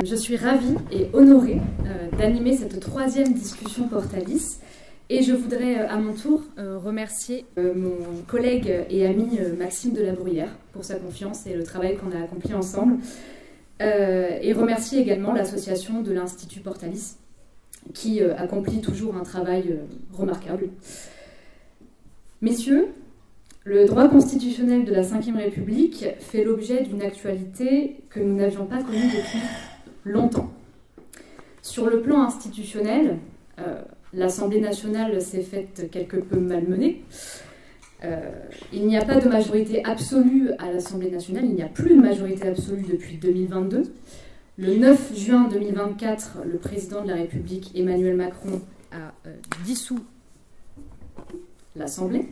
Je suis ravie et honorée d'animer cette troisième discussion Portalis et je voudrais à mon tour remercier mon collègue et ami Maxime Delabruyère pour sa confiance et le travail qu'on a accompli ensemble et remercier également l'association de l'Institut Portalis qui accomplit toujours un travail remarquable. Messieurs, le droit constitutionnel de la Ve République fait l'objet d'une actualité que nous n'avions pas connue depuis longtemps. Sur le plan institutionnel, l'Assemblée nationale s'est faite quelque peu malmenée. Il n'y a pas de majorité absolue à l'Assemblée nationale, il n'y a plus de majorité absolue depuis 2022. Le 9 juin 2024, le président de la République, Emmanuel Macron, a dissous l'Assemblée,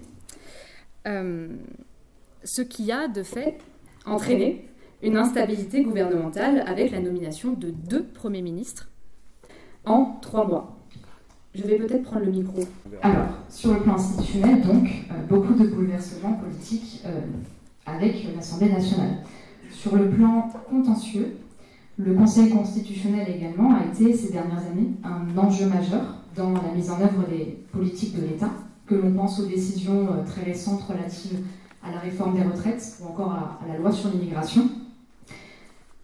ce qui a de fait entraîné une instabilité gouvernementale avec la nomination de 2 premiers ministres en 3 mois. Je vais peut-être prendre le micro. Alors, sur le plan institutionnel, donc, beaucoup de bouleversements politiques avec l'Assemblée nationale. Sur le plan contentieux, le Conseil constitutionnel également a été, ces dernières années, un enjeu majeur dans la mise en œuvre des politiques de l'État, que l'on pense aux décisions très récentes relatives à la réforme des retraites ou encore à la loi sur l'immigration.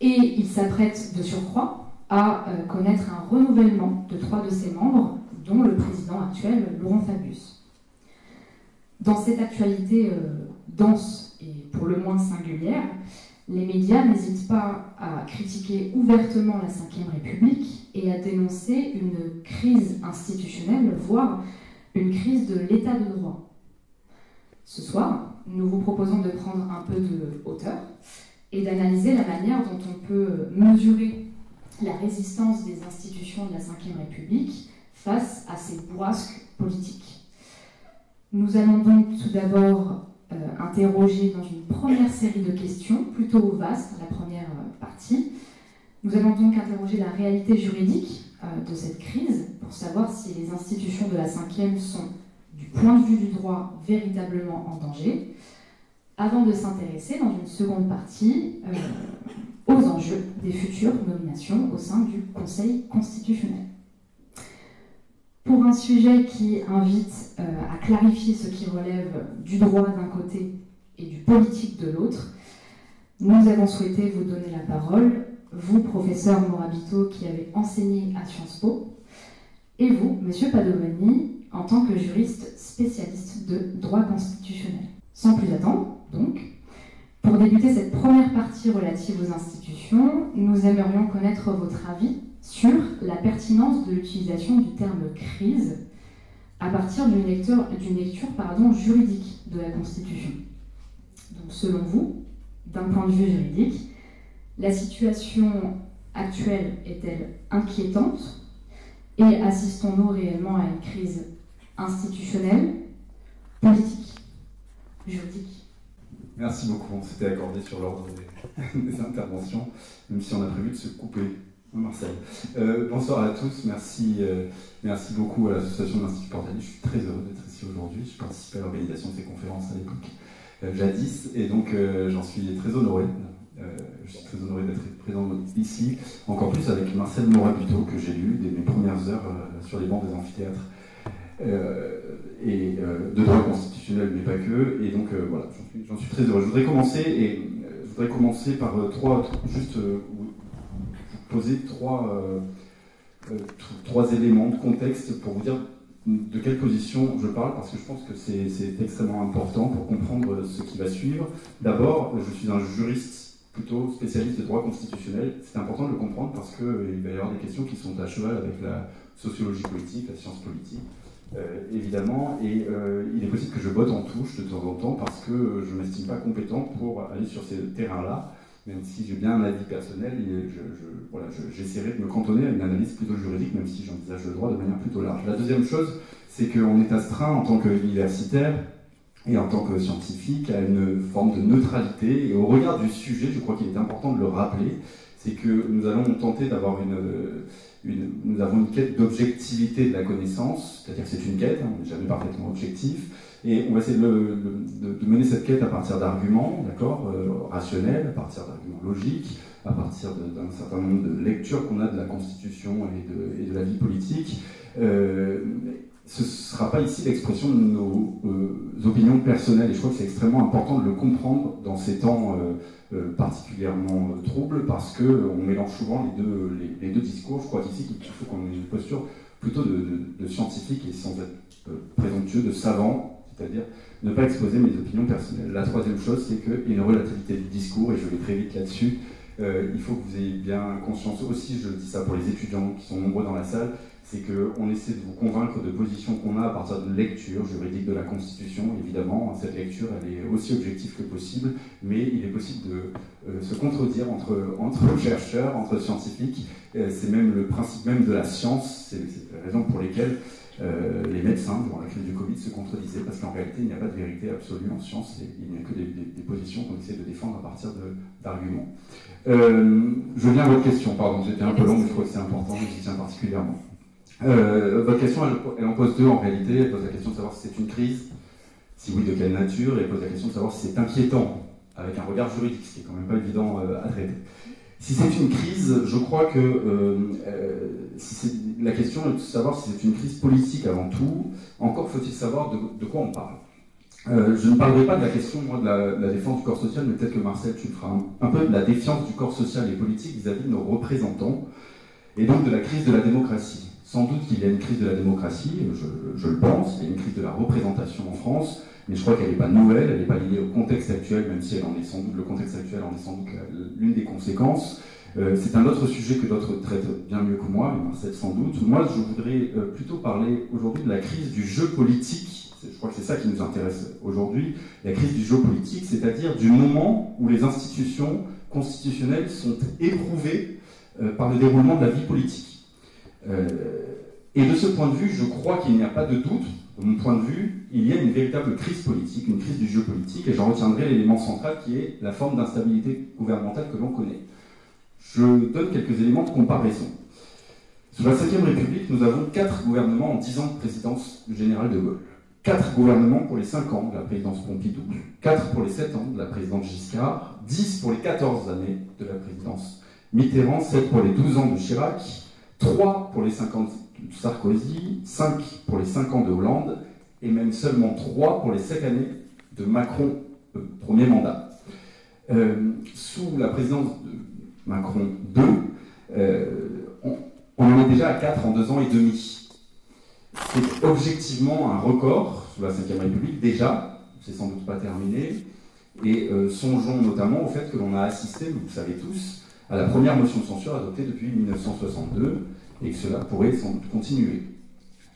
Et il s'apprête de surcroît à connaître un renouvellement de 3 de ses membres, dont le président actuel, Laurent Fabius. Dans cette actualité dense et pour le moins singulière, les médias n'hésitent pas à critiquer ouvertement la Ve République et à dénoncer une crise institutionnelle, voire une crise de l'état de droit. Ce soir, nous vous proposons de prendre un peu de hauteur et d'analyser la manière dont on peut mesurer la résistance des institutions de la Ve République face à ces bourrasques politiques. Nous allons donc tout d'abord interroger dans une première série de questions, plutôt vaste, la première partie. Nous allons donc interroger la réalité juridique de cette crise pour savoir si les institutions de la Ve sont, du point de vue du droit, véritablement en danger, avant de s'intéresser dans une seconde partie aux enjeux des futures nominations au sein du Conseil constitutionnel. Pour un sujet qui invite à clarifier ce qui relève du droit d'un côté et du politique de l'autre, nous avons souhaité vous donner la parole, vous, professeur Morabito, qui avez enseigné à Sciences Po, et vous, monsieur Padovani, en tant que juriste spécialiste de droit constitutionnel. Sans plus attendre, donc, pour débuter cette première partie relative aux institutions, nous aimerions connaître votre avis sur la pertinence de l'utilisation du terme « crise » à partir d'une lecture juridique de la Constitution. Donc, selon vous, d'un point de vue juridique, la situation actuelle est-elle inquiétante et assistons-nous réellement à une crise institutionnelle, politique, juridique? Merci beaucoup, on s'était accordé sur l'ordre des interventions, même si on a prévu de se couper. Marcel. Bonsoir à tous, merci beaucoup à l'association de l'Institut Portalis. Je suis très heureux d'être ici aujourd'hui. Je participais à l'organisation de ces conférences à l'époque, jadis, et donc j'en suis très honoré. Je suis très honoré d'être présent ici, encore plus avec Marcel Morabito, que j'ai lu dès mes premières heures sur les bancs des amphithéâtres, et de droit constitutionnel, mais pas que. Et donc voilà, j'en suis très heureux. Je voudrais commencer par poser trois éléments de contexte pour vous dire de quelle position je parle, parce que je pense que c'est extrêmement important pour comprendre ce qui va suivre. D'abord, je suis un juriste plutôt spécialiste de droit constitutionnel. C'est important de le comprendre parce qu'il va y avoir des questions qui sont à cheval avec la sociologie politique, la science politique, évidemment, et il est possible que je botte en touche de temps en temps parce que je ne m'estime pas compétent pour aller sur ces terrains-là. Même si j'ai bien un avis personnel, j'essaierai de me cantonner à une analyse plutôt juridique, même si j'envisage le droit de manière plutôt large. La deuxième chose, c'est qu'on est astreint en tant qu'universitaire et en tant que scientifique à une forme de neutralité. Et au regard du sujet, je crois qu'il est important de le rappeler, c'est que nous allons tenter d'avoir nous avons une quête d'objectivité de la connaissance, c'est-à-dire que c'est une quête, on n'est jamais parfaitement objectif, et on va essayer de mener cette quête à partir d'arguments, d'accord, rationnels, à partir d'arguments logique, à partir d'un certain nombre de lectures qu'on a de la Constitution et de la vie politique. Ce ne sera pas ici l'expression de nos opinions personnelles, et je crois que c'est extrêmement important de le comprendre dans ces temps particulièrement troubles, parce qu'on mélange souvent les deux discours. Je crois qu'ici, il faut qu'on ait une posture plutôt de scientifique et sans être présomptueux, de savant, c'est-à-dire ne pas exposer mes opinions personnelles. La troisième chose, c'est qu'il y a une relativité du discours, et je vais très vite là-dessus. Il faut que vous ayez bien conscience aussi, je dis ça pour les étudiants qui sont nombreux dans la salle, c'est qu'on essaie de vous convaincre de positions qu'on a à partir de lecture juridique de la Constitution. Évidemment, cette lecture, elle est aussi objective que possible, mais il est possible de se contredire entre chercheurs, entre scientifiques. C'est même le principe même de la science, c'est la raison pour laquelle les médecins, durant la crise du Covid, se contredisaient, parce qu'en réalité, il n'y a pas de vérité absolue en science, il n'y a que des positions qu'on essaie de défendre à partir d'arguments. Je viens à votre question, pardon, j'étais un peu long, mais je crois que c'est important, j'y tiens particulièrement. Votre question, elle en pose deux en réalité. Elle pose la question de savoir si c'est une crise, si oui, de quelle nature, et elle pose la question de savoir si c'est inquiétant, avec un regard juridique, ce qui est quand même pas évident à traiter. Si c'est une crise, je crois que la question est de savoir si c'est une crise politique avant tout. Encore faut-il savoir de quoi on parle. Je ne parlerai pas de la question, moi, de la défense du corps social, mais peut-être que Marcel, tu le feras un peu de la défiance du corps social et politique vis-à-vis de nos représentants, et donc de la crise de la démocratie. Sans doute qu'il y a une crise de la démocratie, je le pense, il y a une crise de la représentation en France, mais je crois qu'elle n'est pas nouvelle, elle n'est pas liée au contexte actuel, même si le contexte actuel en est sans doute l'une des conséquences. C'est un autre sujet que d'autres traitent bien mieux que moi, mais Marcel sans doute. Moi, je voudrais plutôt parler aujourd'hui de la crise du jeu politique. Je crois que c'est ça qui nous intéresse aujourd'hui, la crise du jeu politique, c'est-à-dire du moment où les institutions constitutionnelles sont éprouvées par le déroulement de la vie politique. Et de ce point de vue, je crois qu'il n'y a pas de doute, de mon point de vue, il y a une véritable crise politique, une crise du jeu politique, et j'en retiendrai l'élément central qui est la forme d'instabilité gouvernementale que l'on connaît. Je donne quelques éléments de comparaison. Sous la Ve République, nous avons 4 gouvernements en 10 ans de présidence du général de Gaulle. 4 gouvernements pour les 5 ans de la présidence Pompidou, 4 pour les 7 ans de la présidence Giscard, 10 pour les 14 années de la présidence Mitterrand, 7 pour les 12 ans de Chirac, 3 pour les 5 ans de Sarkozy, 5 pour les 5 ans de Hollande, et même seulement 3 pour les 7 années de Macron, premier mandat. Sous la présidence de Macron 2, on en est déjà à 4 en 2 ans et demi. C'est objectivement un record sous la Ve République, déjà, c'est sans doute pas terminé, et songeons notamment au fait que l'on a assisté, vous le savez tous, à la première motion de censure adoptée depuis 1962, et que cela pourrait sans doute continuer.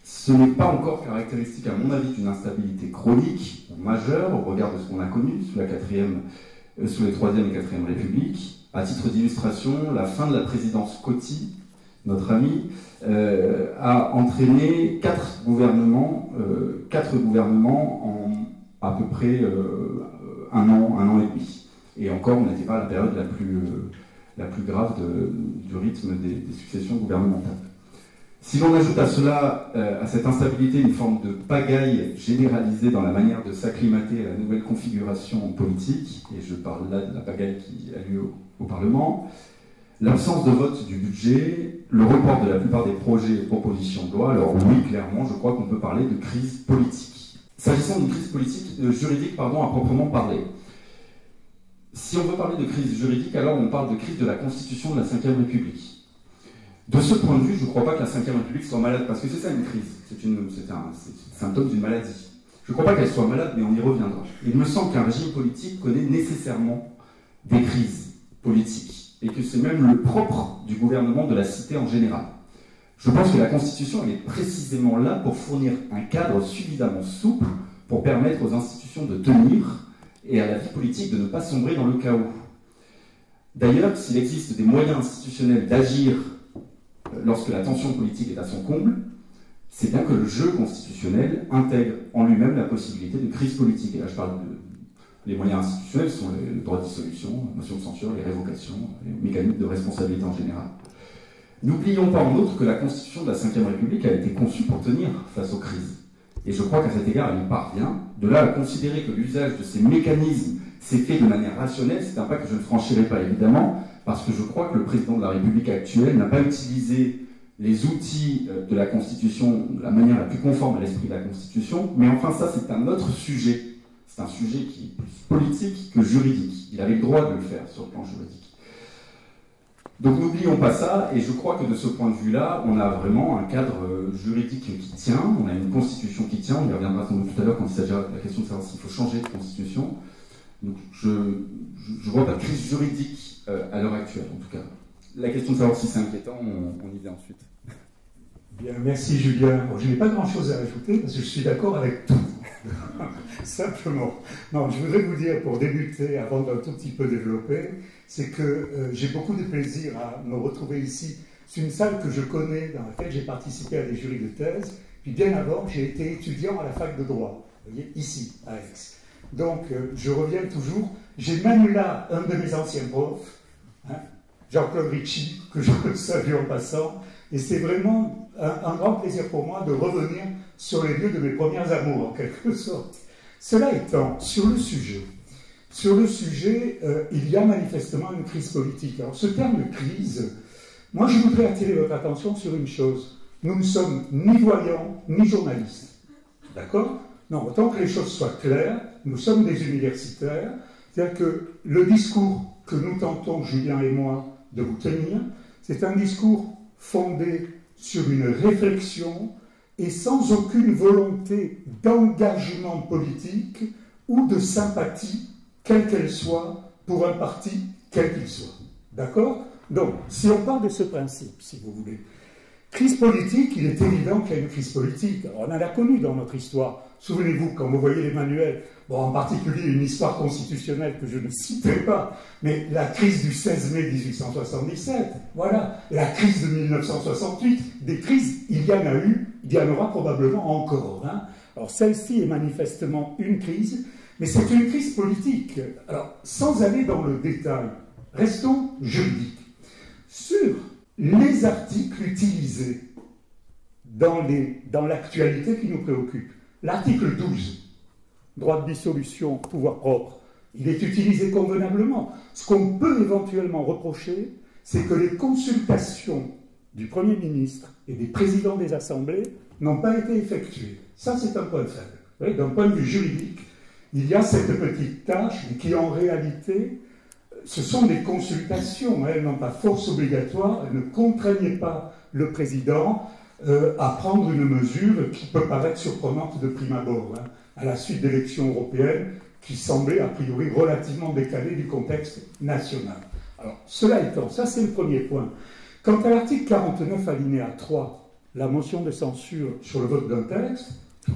Ce n'est pas encore caractéristique, à mon avis, d'une instabilité chronique, majeure, au regard de ce qu'on a connu sous les 3e et 4e Républiques. À titre d'illustration, la fin de la présidence Coty, notre ami, a entraîné 4 gouvernements en à peu près un an et demi. Et encore, on n'était pas à la période la plus grave du rythme des successions gouvernementales. Si l'on ajoute à cela, à cette instabilité, une forme de pagaille généralisée dans la manière de s'acclimater à la nouvelle configuration politique, et je parle là de la pagaille qui a lieu au Parlement, l'absence de vote du budget, le report de la plupart des projets et propositions de loi, alors oui, clairement, je crois qu'on peut parler de crise politique. S'agissant d'une crise politique, juridique, à proprement parler, si on veut parler de crise juridique, alors on parle de crise de la Constitution de la Ve République. De ce point de vue, je ne crois pas que la Ve République soit malade, parce que c'est ça une crise, c'est un symptôme d'une maladie. Je ne crois pas qu'elle soit malade, mais on y reviendra. Il me semble qu'un régime politique connaît nécessairement des crises politiques, et que c'est même le propre du gouvernement de la cité en général. Je pense que la Constitution elle est précisément là pour fournir un cadre suffisamment souple pour permettre aux institutions de tenir et à la vie politique de ne pas sombrer dans le chaos. D'ailleurs, s'il existe des moyens institutionnels d'agir lorsque la tension politique est à son comble, c'est bien que le jeu constitutionnel intègre en lui-même la possibilité de crise politique. Et là, je parle les moyens institutionnels sont le droit de dissolution, la motion de censure, les révocations, les mécanismes de responsabilité en général. N'oublions pas en outre que la Constitution de la Ve République a été conçue pour tenir face aux crises. Et je crois qu'à cet égard, elle y parvient. De là à considérer que l'usage de ces mécanismes c'est fait de manière rationnelle, c'est un pas que je ne franchirai pas évidemment, parce que je crois que le président de la République actuelle n'a pas utilisé les outils de la Constitution de la manière la plus conforme à l'esprit de la Constitution, mais enfin ça c'est un autre sujet. C'est un sujet qui est plus politique que juridique. Il avait le droit de le faire sur le plan juridique. Donc n'oublions pas ça, et je crois que de ce point de vue-là, on a vraiment un cadre juridique qui tient, on a une constitution qui tient, on y reviendra sans doute tout à l'heure quand il s'agira de la question de savoir s'il faut changer de constitution. Donc je ne vois pas de crise juridique à l'heure actuelle, en tout cas. La question de savoir si c'est inquiétant, on y vient ensuite. Bien, merci Julien. Bon, je n'ai pas grand-chose à ajouter parce que je suis d'accord avec tout. Simplement. Non, je voudrais vous dire, pour débuter, avant d'un tout petit peu développer, c'est que j'ai beaucoup de plaisir à me retrouver ici. C'est une salle que je connais, dans laquelle j'ai participé à des jurys de thèse. Puis bien avant, j'ai été étudiant à la fac de droit. Vous voyez, ici, à Aix. Donc, je reviens toujours. J'ai même là un de mes anciens profs, hein, Jean-Claude Ricci, que je salue en passant. Et c'est vraiment un grand plaisir pour moi de revenir sur les lieux de mes premières amours, en quelque sorte. Cela étant, sur le sujet, il y a manifestement une crise politique. Alors, ce terme crise, moi, je voudrais attirer votre attention sur une chose. Nous ne sommes ni voyants, ni journalistes. D'accord? Non, autant que les choses soient claires, nous sommes des universitaires. C'est-à-dire que le discours que nous tentons, Julien et moi, de vous tenir, c'est un discours fondé sur une réflexion et sans aucune volonté d'engagement politique ou de sympathie, quelle qu'elle soit, pour un parti, quel qu'il soit. D'accord? Donc, si on part de ce principe, si vous voulez, crise politique, il est évident qu'il y a une crise politique. Alors, on en a connu dans notre histoire. Souvenez-vous, quand vous voyez les manuels, bon, en particulier une histoire constitutionnelle que je ne citerai pas, mais la crise du 16 mai 1877, voilà, la crise de 1968, des crises, il y en a eu, il y en aura probablement encore. Hein. Alors celle-ci est manifestement une crise, mais c'est une crise politique. Alors, sans aller dans le détail, restons juridiques. Sur les articles utilisés dans l'actualité qui nous préoccupe, l'article 12, droit de dissolution, pouvoir propre, il est utilisé convenablement. Ce qu'on peut éventuellement reprocher, c'est que les consultations du Premier ministre et des présidents des assemblées n'ont pas été effectuées. Ça, c'est un point faible. D'un point de vue juridique, il y a cette petite tâche qui, en réalité, ce sont des consultations. Elles n'ont pas force obligatoire, elles ne contraignaient pas le président à prendre une mesure qui peut paraître surprenante de prime abord, hein, à la suite d'élections européennes qui semblaient a priori relativement décalées du contexte national. Alors, cela étant, ça c'est le premier point. Quant à l'article 49 alinéa 3, la motion de censure sur le vote d'un texte,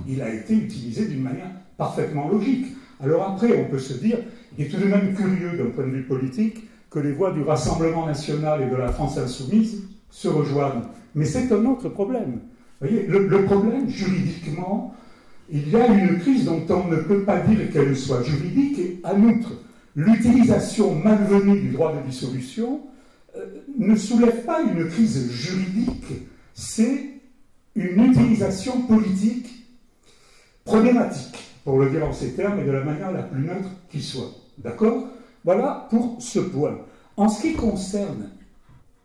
il a été utilisé d'une manière parfaitement logique. Alors après, on peut se dire, il est tout de même curieux d'un point de vue politique que les voix du Rassemblement national et de la France insoumise se rejoignent. Mais c'est un autre problème. Vous voyez, le problème, juridiquement, il y a une crise dont on ne peut pas dire qu'elle soit juridique, et en outre, l'utilisation malvenue du droit de dissolution ne soulève pas une crise juridique, c'est une utilisation politique problématique, pour le dire en ces termes, et de la manière la plus neutre qui soit. D'accord? Voilà pour ce point. En ce qui concerne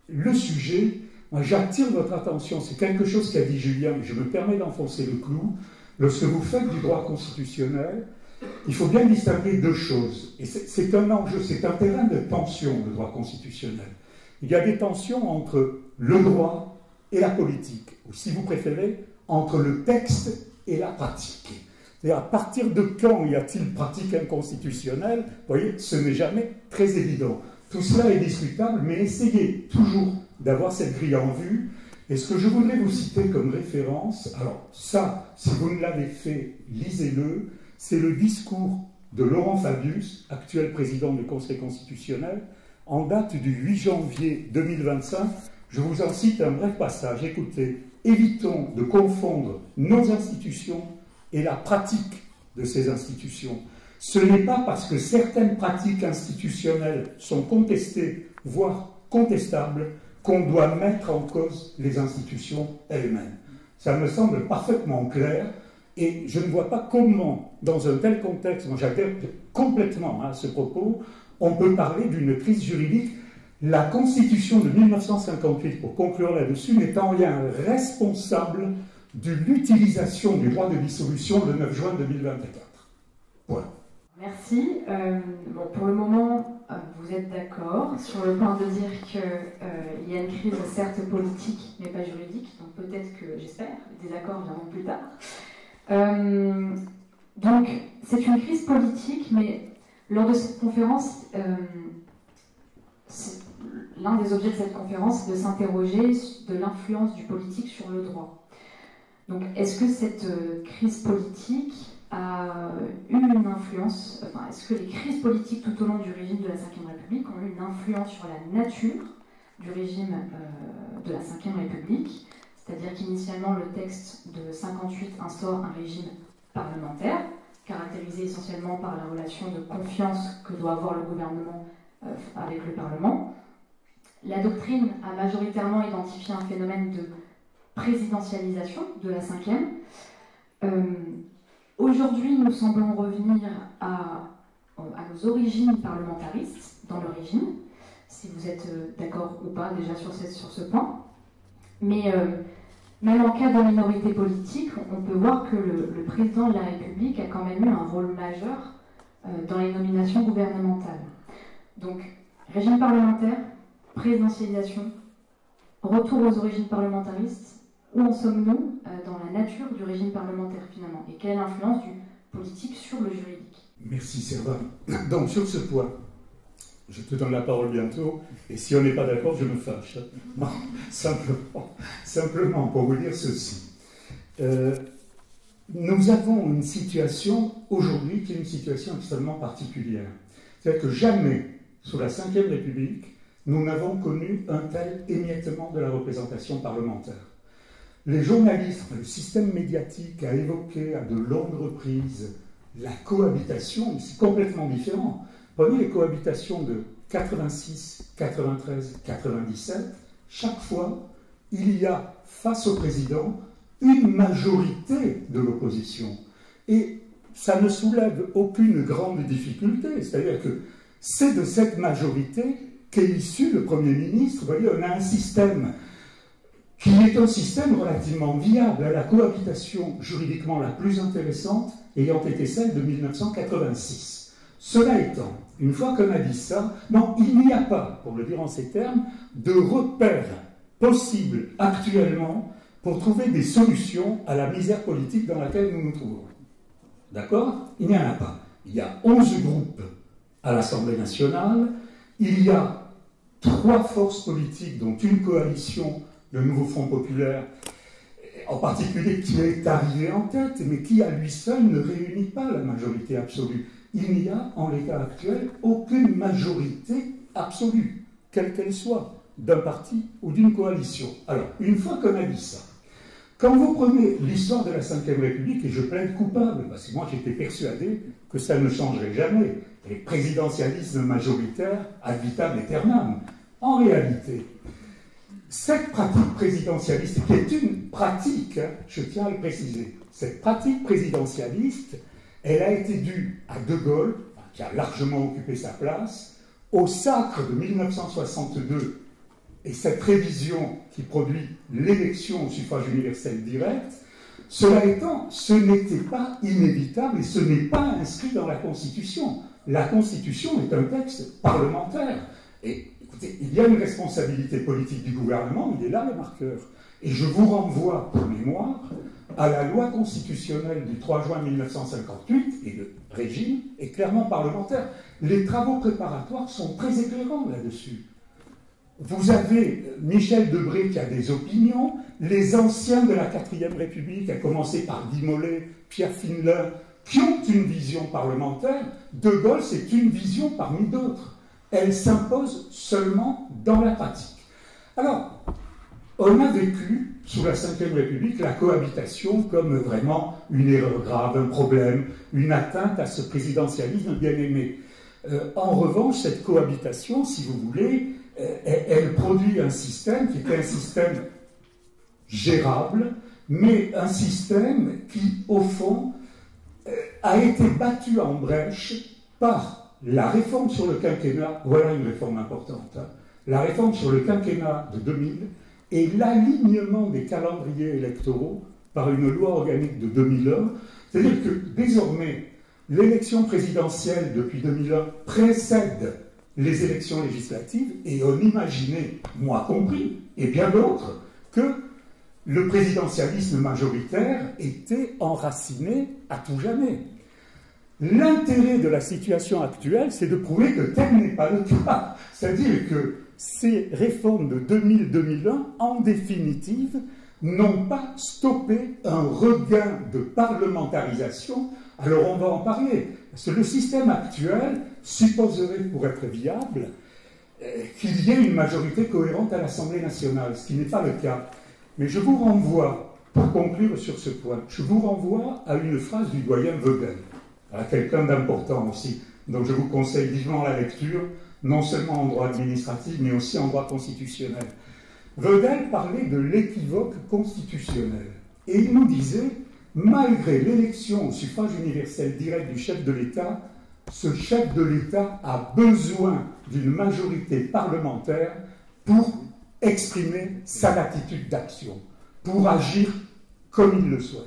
le sujet, moi j'attire votre attention, c'est quelque chose qu'a dit Julien, mais je me permets d'enfoncer le clou. Lorsque vous faites du droit constitutionnel, il faut bien distinguer deux choses. Et c'est un enjeu, c'est un terrain de tension, le droit constitutionnel. Il y a des tensions entre le droit et la politique, ou si vous préférez, entre le texte et la pratique. C'est-à-dire, à partir de quand y a-t-il pratique inconstitutionnelle? Vous voyez, ce n'est jamais très évident. Tout cela est discutable, mais essayez toujours d'avoir cette grille en vue. Et ce que je voudrais vous citer comme référence, alors ça, si vous ne l'avez fait, lisez-le, c'est le discours de Laurent Fabius, actuel président du Conseil constitutionnel, en date du 8 janvier 2025. Je vous en cite un bref passage. Écoutez, évitons de confondre nos institutions et la pratique de ces institutions. Ce n'est pas parce que certaines pratiques institutionnelles sont contestées, voire contestables, qu'on doit mettre en cause les institutions elles-mêmes. Ça me semble parfaitement clair. Et je ne vois pas comment, dans un tel contexte, moi j'adhère complètement à ce propos, on peut parler d'une crise juridique. La Constitution de 1958, pour conclure là-dessus, n'est en rien responsable de l'utilisation du droit de dissolution le 9 juin 2024. Voilà. Merci. Bon, pour le moment, vous êtes d'accord sur le point de dire qu'il y a une crise certes politique, mais pas juridique, donc peut-être que, j'espère, les désaccords viendront plus tard. Donc, c'est une crise politique, mais lors de cette conférence, l'un des objets de cette conférence, c'est de s'interroger de l'influence du politique sur le droit. Donc, est-ce que cette crise politique a eu une influence, enfin, est-ce que les crises politiques tout au long du régime de la Ve République ont eu une influence sur la nature du régime de la Ve République? C'est-à-dire qu'initialement, le texte de 58 instaure un régime parlementaire, caractérisé essentiellement par la relation de confiance que doit avoir le gouvernement avec le Parlement. La doctrine a majoritairement identifié un phénomène de présidentialisation de la Ve. Aujourd'hui, nous semblons revenir à nos origines parlementaristes dans le régime, si vous êtes d'accord ou pas déjà sur ce point. Mais même en cas de minorité politique, on peut voir que le président de la République a quand même eu un rôle majeur dans les nominations gouvernementales. Donc, régime parlementaire, présidentialisation, retour aux origines parlementaristes. Où en sommes-nous dans la nature du régime parlementaire finalement? Et quelle est l'influence du politique sur le juridique? Merci Servan. Donc sur ce point, je te donne la parole bientôt, et si on n'est pas d'accord, je me fâche. Non, simplement pour vous dire ceci. Nous avons une situation aujourd'hui qui est une situation extrêmement particulière. C'est-à-dire que jamais, sous la Ve République, nous n'avons connu un tel émiettement de la représentation parlementaire. Les journalistes, le système médiatique a évoqué à de longues reprises la cohabitation, c'est complètement différent. Prenez les cohabitations de 86, 93, 97, chaque fois, il y a face au président une majorité de l'opposition. Et ça ne soulève aucune grande difficulté, c'est-à-dire que c'est de cette majorité qu'est issu le Premier ministre. Vous voyez, on a un système qui est un système relativement viable, à la cohabitation juridiquement la plus intéressante ayant été celle de 1986. Cela étant, une fois qu'on a dit ça, non, il n'y a pas, pour le dire en ces termes, de repères possibles actuellement pour trouver des solutions à la misère politique dans laquelle nous nous trouvons. D'accord? Il n'y en a pas. Il y a 11 groupes à l'Assemblée nationale, il y a 3 forces politiques, dont une coalition, le Nouveau Front Populaire, en particulier, qui est arrivé en tête, mais qui à lui seul ne réunit pas la majorité absolue. Il n'y a, en l'état actuel, aucune majorité absolue, quelle qu'elle soit, d'un parti ou d'une coalition. Alors, une fois qu'on a dit ça, quand vous prenez l'histoire de la Ve République, et je plaide coupable, parce que moi j'étais persuadé que ça ne changerait jamais, les présidentialismes majoritaires ad vitam aeternam, en réalité, cette pratique présidentialiste, qui est une pratique, je tiens à le préciser, cette pratique présidentialiste, elle a été due à De Gaulle, qui a largement occupé sa place, au sacre de 1962, et cette révision qui produit l'élection au suffrage universel direct. Cela étant, ce n'était pas inévitable et ce n'est pas inscrit dans la Constitution. La Constitution est un texte parlementaire. Et écoutez, il y a une responsabilité politique du gouvernement, il est là le marqueur. Et je vous renvoie, pour mémoire, à la loi constitutionnelle du 3 juin 1958, et le régime est clairement parlementaire. Les travaux préparatoires sont très éclairants là-dessus. Vous avez Michel Debré qui a des opinions, les anciens de la 4e République, à commencer par Guy Mollet, Pierre Finelin, qui ont une vision parlementaire. De Gaulle, c'est une vision parmi d'autres. Elle s'impose seulement dans la pratique. Alors, on a vécu, sous la Ve République, la cohabitation comme vraiment une erreur grave, un problème, une atteinte à ce présidentialisme bien aimé. En revanche, cette cohabitation, si vous voulez, elle produit un système qui est un système gérable, mais un système qui, au fond, a été battu en brèche par la réforme sur le quinquennat. Voilà une réforme importante. La réforme sur le quinquennat de 2000 et l'alignement des calendriers électoraux par une loi organique de 2001. C'est-à-dire que désormais, l'élection présidentielle depuis 2001 précède les élections législatives et on imaginait, moi compris, et bien d'autres, que le présidentialisme majoritaire était enraciné à tout jamais. L'intérêt de la situation actuelle, c'est de prouver que tel n'est pas le cas. C'est-à-dire que ces réformes de 2000-2001, en définitive, n'ont pas stoppé un regain de parlementarisation. Alors on va en parler. Parce que le système actuel supposerait, pour être viable, qu'il y ait une majorité cohérente à l'Assemblée nationale, ce qui n'est pas le cas. Mais je vous renvoie, pour conclure sur ce point, je vous renvoie à une phrase du doyen Weddell, à quelqu'un d'important aussi, donc je vous conseille vivement la lecture, non seulement en droit administratif, mais aussi en droit constitutionnel. Weddell parlait de l'équivoque constitutionnel, et il nous disait, malgré l'élection au suffrage universel direct du chef de l'État, ce chef de l'État a besoin d'une majorité parlementaire pour exprimer sa latitude d'action, pour agir comme il le souhaite.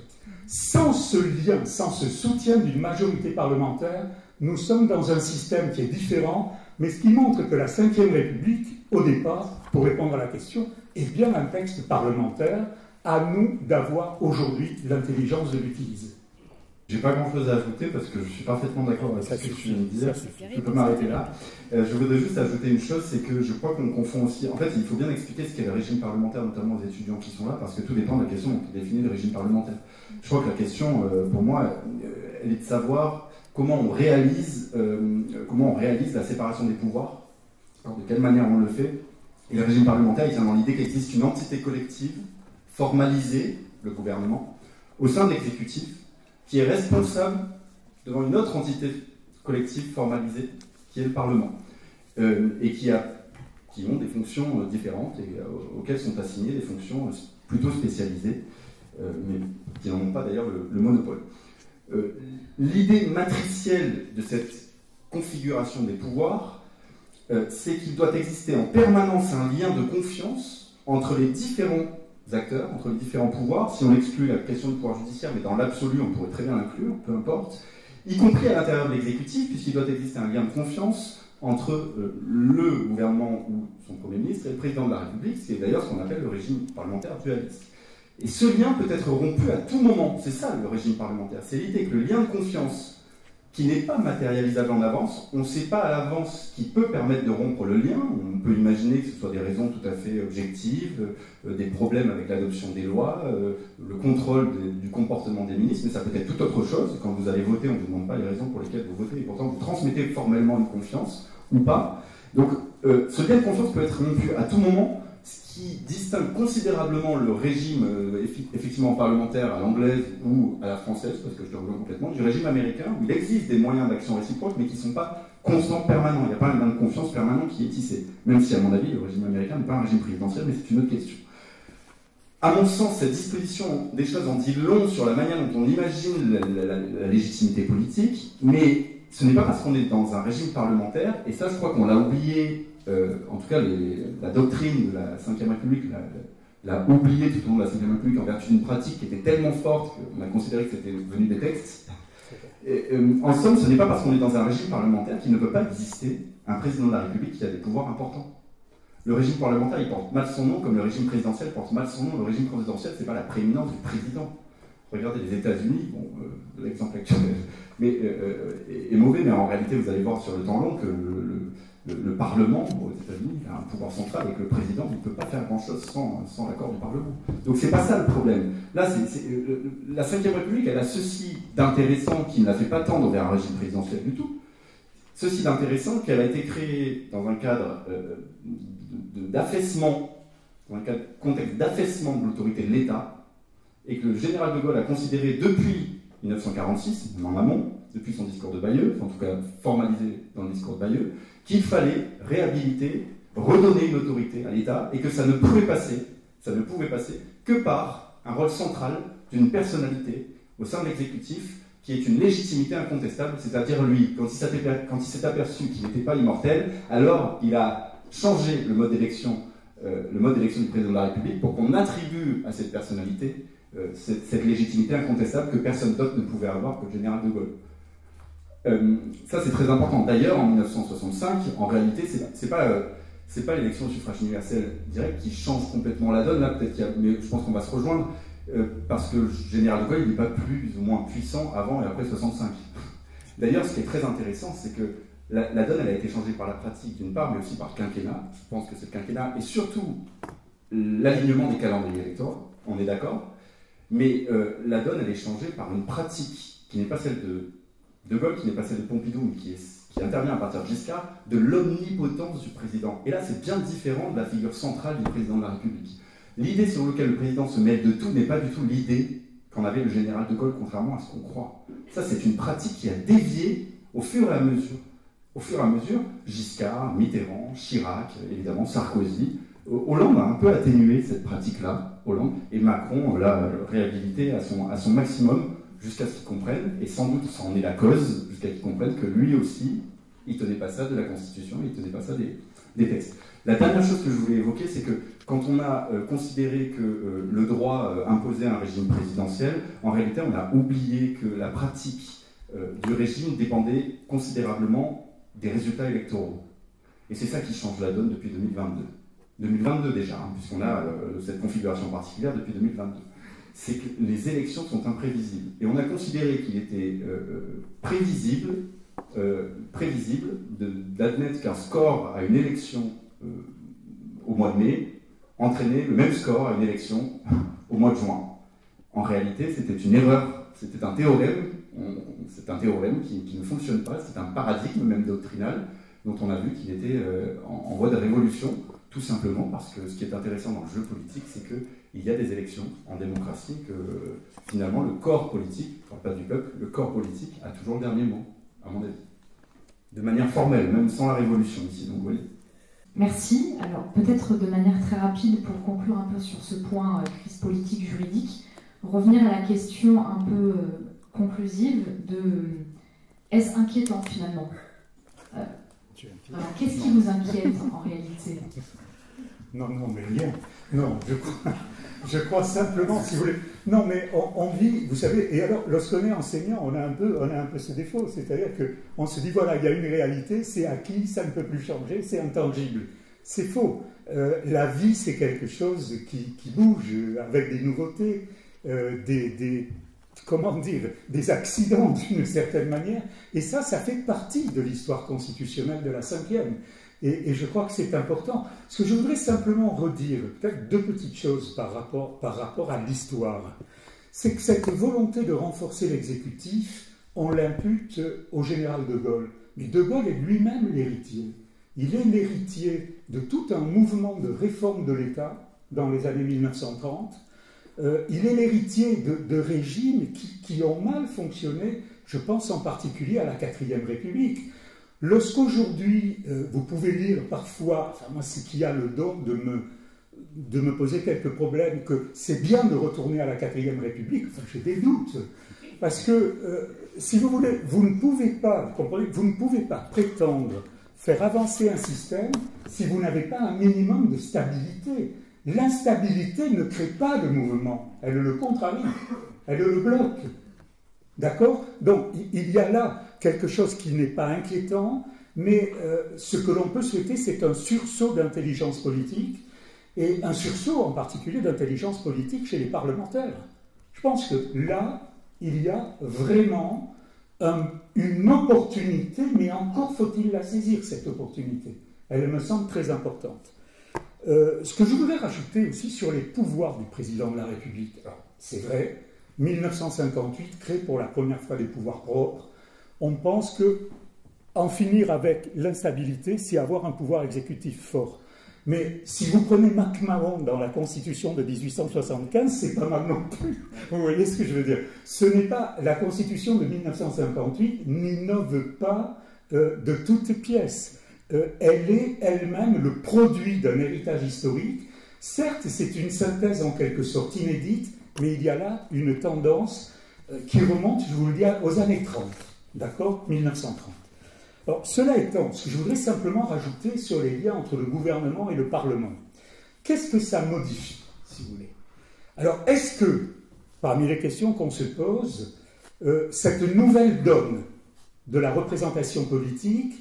Sans ce lien, sans ce soutien d'une majorité parlementaire, nous sommes dans un système qui est différent, mais ce qui montre que la Ve République, au départ, pour répondre à la question, est bien un texte parlementaire, à nous d'avoir aujourd'hui l'intelligence de l'utiliser. J'ai pas grand-chose à ajouter parce que je suis parfaitement d'accord avec ce que tu viens de dire. Je peux m'arrêter là. Je voudrais juste ajouter une chose, c'est que je crois qu'on confond aussi... En fait, il faut bien expliquer ce qu'est le régime parlementaire, notamment aux étudiants qui sont là, parce que tout dépend de la question dont on définit le régime parlementaire. Je crois que la question, pour moi, elle est de savoir comment on réalise la séparation des pouvoirs, de quelle manière on le fait. Et le régime parlementaire, il tient dans l'idée qu'il existe une entité collective formalisée, le gouvernement, au sein de l'exécutif, qui est responsable devant une autre entité collective formalisée, qui est le Parlement, et qui ont des fonctions différentes et auxquelles sont assignées des fonctions plutôt spécialisées, mais qui n'en ont pas d'ailleurs le monopole. L'idée matricielle de cette configuration des pouvoirs, c'est qu'il doit exister en permanence un lien de confiance entre les différents acteurs, entre les différents pouvoirs, si on exclut la question du pouvoir judiciaire, mais dans l'absolu, on pourrait très bien l'inclure, peu importe, y compris à l'intérieur de l'exécutif, puisqu'il doit exister un lien de confiance entre le gouvernement ou son Premier ministre et le président de la République, ce qui est d'ailleurs ce qu'on appelle le régime parlementaire dualiste. Et ce lien peut être rompu à tout moment, c'est ça le régime parlementaire, c'est l'idée que le lien de confiance qui n'est pas matérialisable en avance, on ne sait pas à l'avance ce qui peut permettre de rompre le lien, on peut imaginer que ce soit des raisons tout à fait objectives, des problèmes avec l'adoption des lois, le contrôle du comportement des ministres, mais ça peut être tout autre chose. Quand vous allez voter, on ne vous demande pas les raisons pour lesquelles vous votez, et pourtant vous transmettez formellement une confiance, ou pas. Donc ce lien de confiance peut être rompu à tout moment, ce qui distingue considérablement le régime effectivement parlementaire à l'anglaise ou à la française, parce que je te rejoins complètement, du régime américain, où il existe des moyens d'action réciproque, mais qui ne sont pas constants, permanents. Il n'y a pas un lien de confiance permanent qui est tissé. Même si, à mon avis, le régime américain n'est pas un régime présidentiel, mais c'est une autre question. À mon sens, cette disposition des choses en dit long sur la manière dont on imagine la légitimité politique, mais ce n'est pas parce qu'on est dans un régime parlementaire, et ça, je crois qu'on l'a oublié. En tout cas, la doctrine de la Ve République l'a oublié tout au long de la Ve République en vertu d'une pratique qui était tellement forte qu'on a considéré que c'était devenu des textes. En somme, ce n'est pas parce qu'on est dans un régime parlementaire qu'il ne peut pas exister un président de la République qui a des pouvoirs importants. Le régime parlementaire, il porte mal son nom, comme le régime présidentiel porte mal son nom. Le régime présidentiel, c'est pas la prééminence du président. Regardez les États-Unis, bon, l'exemple actuel est mauvais, mais en réalité, vous allez voir sur le temps long que le Parlement, aux États-Unis, a un pouvoir central avec le président, il ne peut pas faire grand-chose sans l'accord du Parlement. Donc c'est pas ça le problème. Là, la Ve République, elle a ceci d'intéressant qui ne la fait pas tendre vers un régime présidentiel du tout. Ceci d'intéressant qu'elle a été créée dans un cadre d'affaissement, dans un contexte d'affaissement de l'autorité de l'État, et que le général de Gaulle a considéré depuis 1946, en amont, depuis son discours de Bayeux, en tout cas formalisé dans le discours de Bayeux, qu'il fallait réhabiliter, redonner une autorité à l'État, et que ça ne pouvait passer que par un rôle central d'une personnalité au sein de l'exécutif qui est une légitimité incontestable, c'est-à-dire lui, quand il s'est aperçu qu'il n'était pas immortel, alors il a changé le mode d'élection du président de la République pour qu'on attribue à cette personnalité cette légitimité incontestable que personne d'autre ne pouvait avoir que le général de Gaulle. Ça, c'est très important. D'ailleurs, en 1965, en réalité, c'est pas l'élection au suffrage universel direct qui change complètement la donne. Là, peut-être mais je pense qu'on va se rejoindre parce que le général de Gaulle, il n'est pas plus ou moins puissant avant et après 65. D'ailleurs, ce qui est très intéressant, c'est que la donne, elle a été changée par la pratique d'une part, mais aussi par le quinquennat. Je pense que c'est le quinquennat et surtout l'alignement des calendriers électoraux. On est d'accord. Mais la donne, elle est changée par une pratique qui n'est pas celle de Gaulle, qui n'est pas celle de Pompidou, mais qui intervient à partir de Giscard, de l'omnipotence du président. Et là, c'est bien différent de la figure centrale du président de la République. L'idée sur laquelle le président se mêle de tout n'est pas du tout l'idée qu'en avait le général de Gaulle, contrairement à ce qu'on croit. Ça, c'est une pratique qui a dévié au fur et à mesure. Au fur et à mesure, Giscard, Mitterrand, Chirac, évidemment, Sarkozy. Hollande a un peu atténué cette pratique-là, Hollande, et Macron l'a réhabilité à son maximum jusqu'à ce qu'il comprenne, et sans doute ça en est la cause, jusqu'à ce qu'il comprenne que lui aussi, il ne tenait pas ça de la Constitution, il ne tenait pas ça des textes. La dernière chose que je voulais évoquer, c'est que quand on a considéré que le droit imposait un régime présidentiel, en réalité on a oublié que la pratique du régime dépendait considérablement des résultats électoraux. Et c'est ça qui change la donne depuis 2022. 2022 déjà, puisqu'on a cette configuration particulière depuis 2022. C'est que les élections sont imprévisibles. Et on a considéré qu'il était prévisible d'admettre qu'un score à une élection au mois de mai entraînait le même score à une élection au mois de juin. En réalité, c'était une erreur, c'était un théorème, c'est un théorème qui ne fonctionne pas, c'est un paradigme même doctrinal dont on a vu qu'il était en voie de révolution, tout simplement parce que ce qui est intéressant dans le jeu politique, c'est qu'il y a des élections en démocratie, que finalement le corps politique, je ne parle pas du peuple, le corps politique a toujours le dernier mot, à mon avis. De manière formelle, même sans la révolution ici, donc vous voyez. Merci. Alors peut-être de manière très rapide pour conclure un peu sur ce point crise politique juridique, revenir à la question un peu conclusive de est-ce inquiétant finalement alors, qu'est-ce qui vous inquiète en réalité? Non, mais rien. Non, je crois simplement, si vous voulez. Non, mais on vit, vous savez, et alors, lorsqu'on est enseignant, on a un peu ce défaut, c'est-à-dire qu'on se dit, voilà, il y a une réalité, c'est acquis, ça ne peut plus changer, c'est intangible. C'est faux. La vie, c'est quelque chose qui bouge, avec des nouveautés, comment dire, des accidents d'une certaine manière, et ça fait partie de l'histoire constitutionnelle de la 5e. Et je crois que c'est important. Ce que je voudrais simplement redire, peut-être deux petites choses par rapport à l'histoire, c'est que cette volonté de renforcer l'exécutif, on l'impute au général de Gaulle. Mais de Gaulle est lui-même l'héritier. Il est l'héritier de tout un mouvement de réforme de l'État dans les années 1930. Il est l'héritier de régimes qui ont mal fonctionné, je pense en particulier à la 4e République. Lorsqu'aujourd'hui, vous pouvez lire parfois, enfin moi c'est qui a le don de me poser quelques problèmes, que c'est bien de retourner à la 4e République, enfin j'ai des doutes, parce que si vous voulez, vous ne pouvez pas, vous comprenez, vous ne pouvez pas prétendre faire avancer un système si vous n'avez pas un minimum de stabilité. L'instabilité ne crée pas de mouvement, elle le contrarie, elle le bloque. D'accord? Donc, il y a là quelque chose qui n'est pas inquiétant, mais ce que l'on peut souhaiter, c'est un sursaut d'intelligence politique, et un sursaut en particulier d'intelligence politique chez les parlementaires. Je pense que là, il y a vraiment une opportunité, mais encore faut-il la saisir, cette opportunité. Elle me semble très importante. Ce que je voulais rajouter aussi sur les pouvoirs du président de la République, c'est vrai, 1958 crée pour la première fois des pouvoirs propres. On pense que en finir avec l'instabilité, c'est avoir un pouvoir exécutif fort. Mais si vous prenez MacMahon dans la Constitution de 1875, c'est pas mal non plus. Vous voyez ce que je veux dire? Ce n'est pas la Constitution de 1958 n'innove pas de toutes pièces. Elle est elle-même le produit d'un héritage historique. Certes, c'est une synthèse en quelque sorte inédite, Mais il y a là une tendance qui remonte, je vous le dis, aux années 30, d'accord, 1930. Alors, cela étant, ce que je voudrais simplement rajouter sur les liens entre le gouvernement et le Parlement. Qu'est-ce que ça modifie, si vous voulez? Alors, est-ce que, parmi les questions qu'on se pose, cette nouvelle donne de la représentation politique,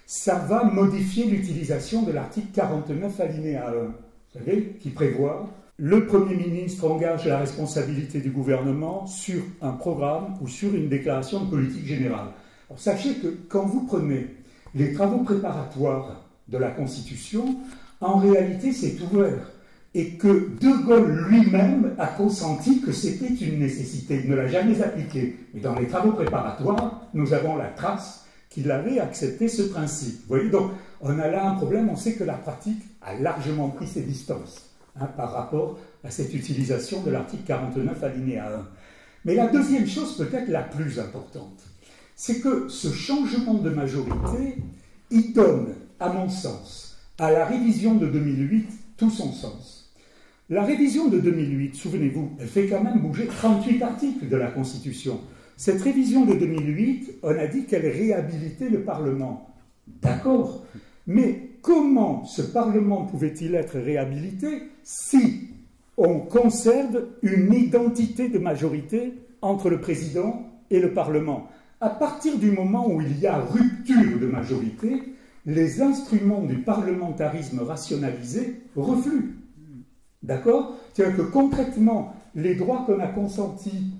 ça va modifier l'utilisation de l'article 49 alinéa 1, vous savez, qui prévoit le Premier ministre engage la responsabilité du gouvernement sur un programme ou sur une déclaration de politique générale. Alors, sachez que quand vous prenez les travaux préparatoires de la Constitution, en réalité c'est ouvert et que De Gaulle lui-même a consenti que c'était une nécessité. Il ne l'a jamais appliqué. Mais dans les travaux préparatoires, nous avons la trace qu'il avait accepté ce principe. Vous voyez, donc on a là un problème, on sait que la pratique a largement pris ses distances par rapport à cette utilisation de l'article 49 alinéa 1. Mais la deuxième chose, peut-être la plus importante, c'est que ce changement de majorité, il donne, à mon sens, à la révision de 2008 tout son sens. La révision de 2008, souvenez-vous, elle fait quand même bouger 38 articles de la Constitution. Cette révision de 2008, on a dit qu'elle réhabilitait le Parlement. D'accord, mais comment ce Parlement pouvait-il être réhabilité si on conserve une identité de majorité entre le président et le Parlement? À partir du moment où il y a rupture de majorité, les instruments du parlementarisme rationalisé refluent. D'accord? C'est-à-dire que concrètement, les droits qu'on a consentis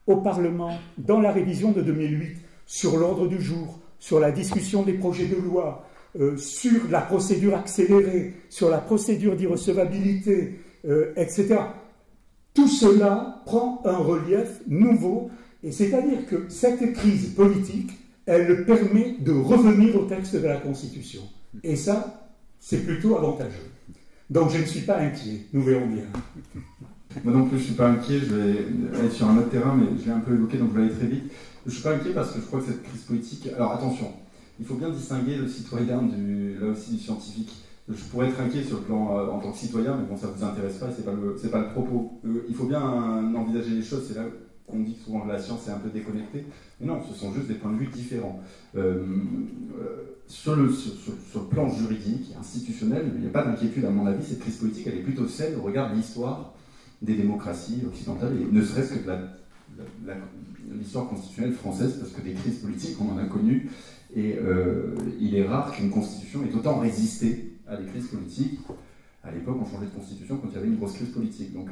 au Parlement dans la révision de 2008 sur l'ordre du jour, sur la discussion des projets de loi, sur la procédure accélérée, sur la procédure d'irrecevabilité, etc. Tout cela prend un relief nouveau, et c'est-à-dire que cette crise politique, elle permet de revenir au texte de la Constitution. Et ça, c'est plutôt avantageux. Donc je ne suis pas inquiet, nous verrons bien. Moi non plus, je ne suis pas inquiet, je vais aller sur un autre terrain, mais je l'ai un peu évoqué, donc je vais aller très vite. Je ne suis pas inquiet parce que je crois que cette crise politique... Alors attention, il faut bien distinguer le citoyen là aussi du scientifique. Je pourrais être inquiet sur le plan en tant que citoyen, mais bon, ça ne vous intéresse pas, c'est pas le propos. Il faut bien envisager les choses, c'est là qu'on dit souvent que la science est un peu déconnectée. Mais non, ce sont juste des points de vue différents. Sur le plan juridique, institutionnel, il n'y a pas d'inquiétude à mon avis. Cette crise politique, elle est plutôt saine au regard de l'histoire des démocraties occidentales, et ne serait-ce que de l'histoire constitutionnelle française, parce que des crises politiques, on en a connu, et il est rare qu'une constitution ait autant résisté à des crises politiques. À l'époque, on changeait de constitution quand il y avait une grosse crise politique. Donc,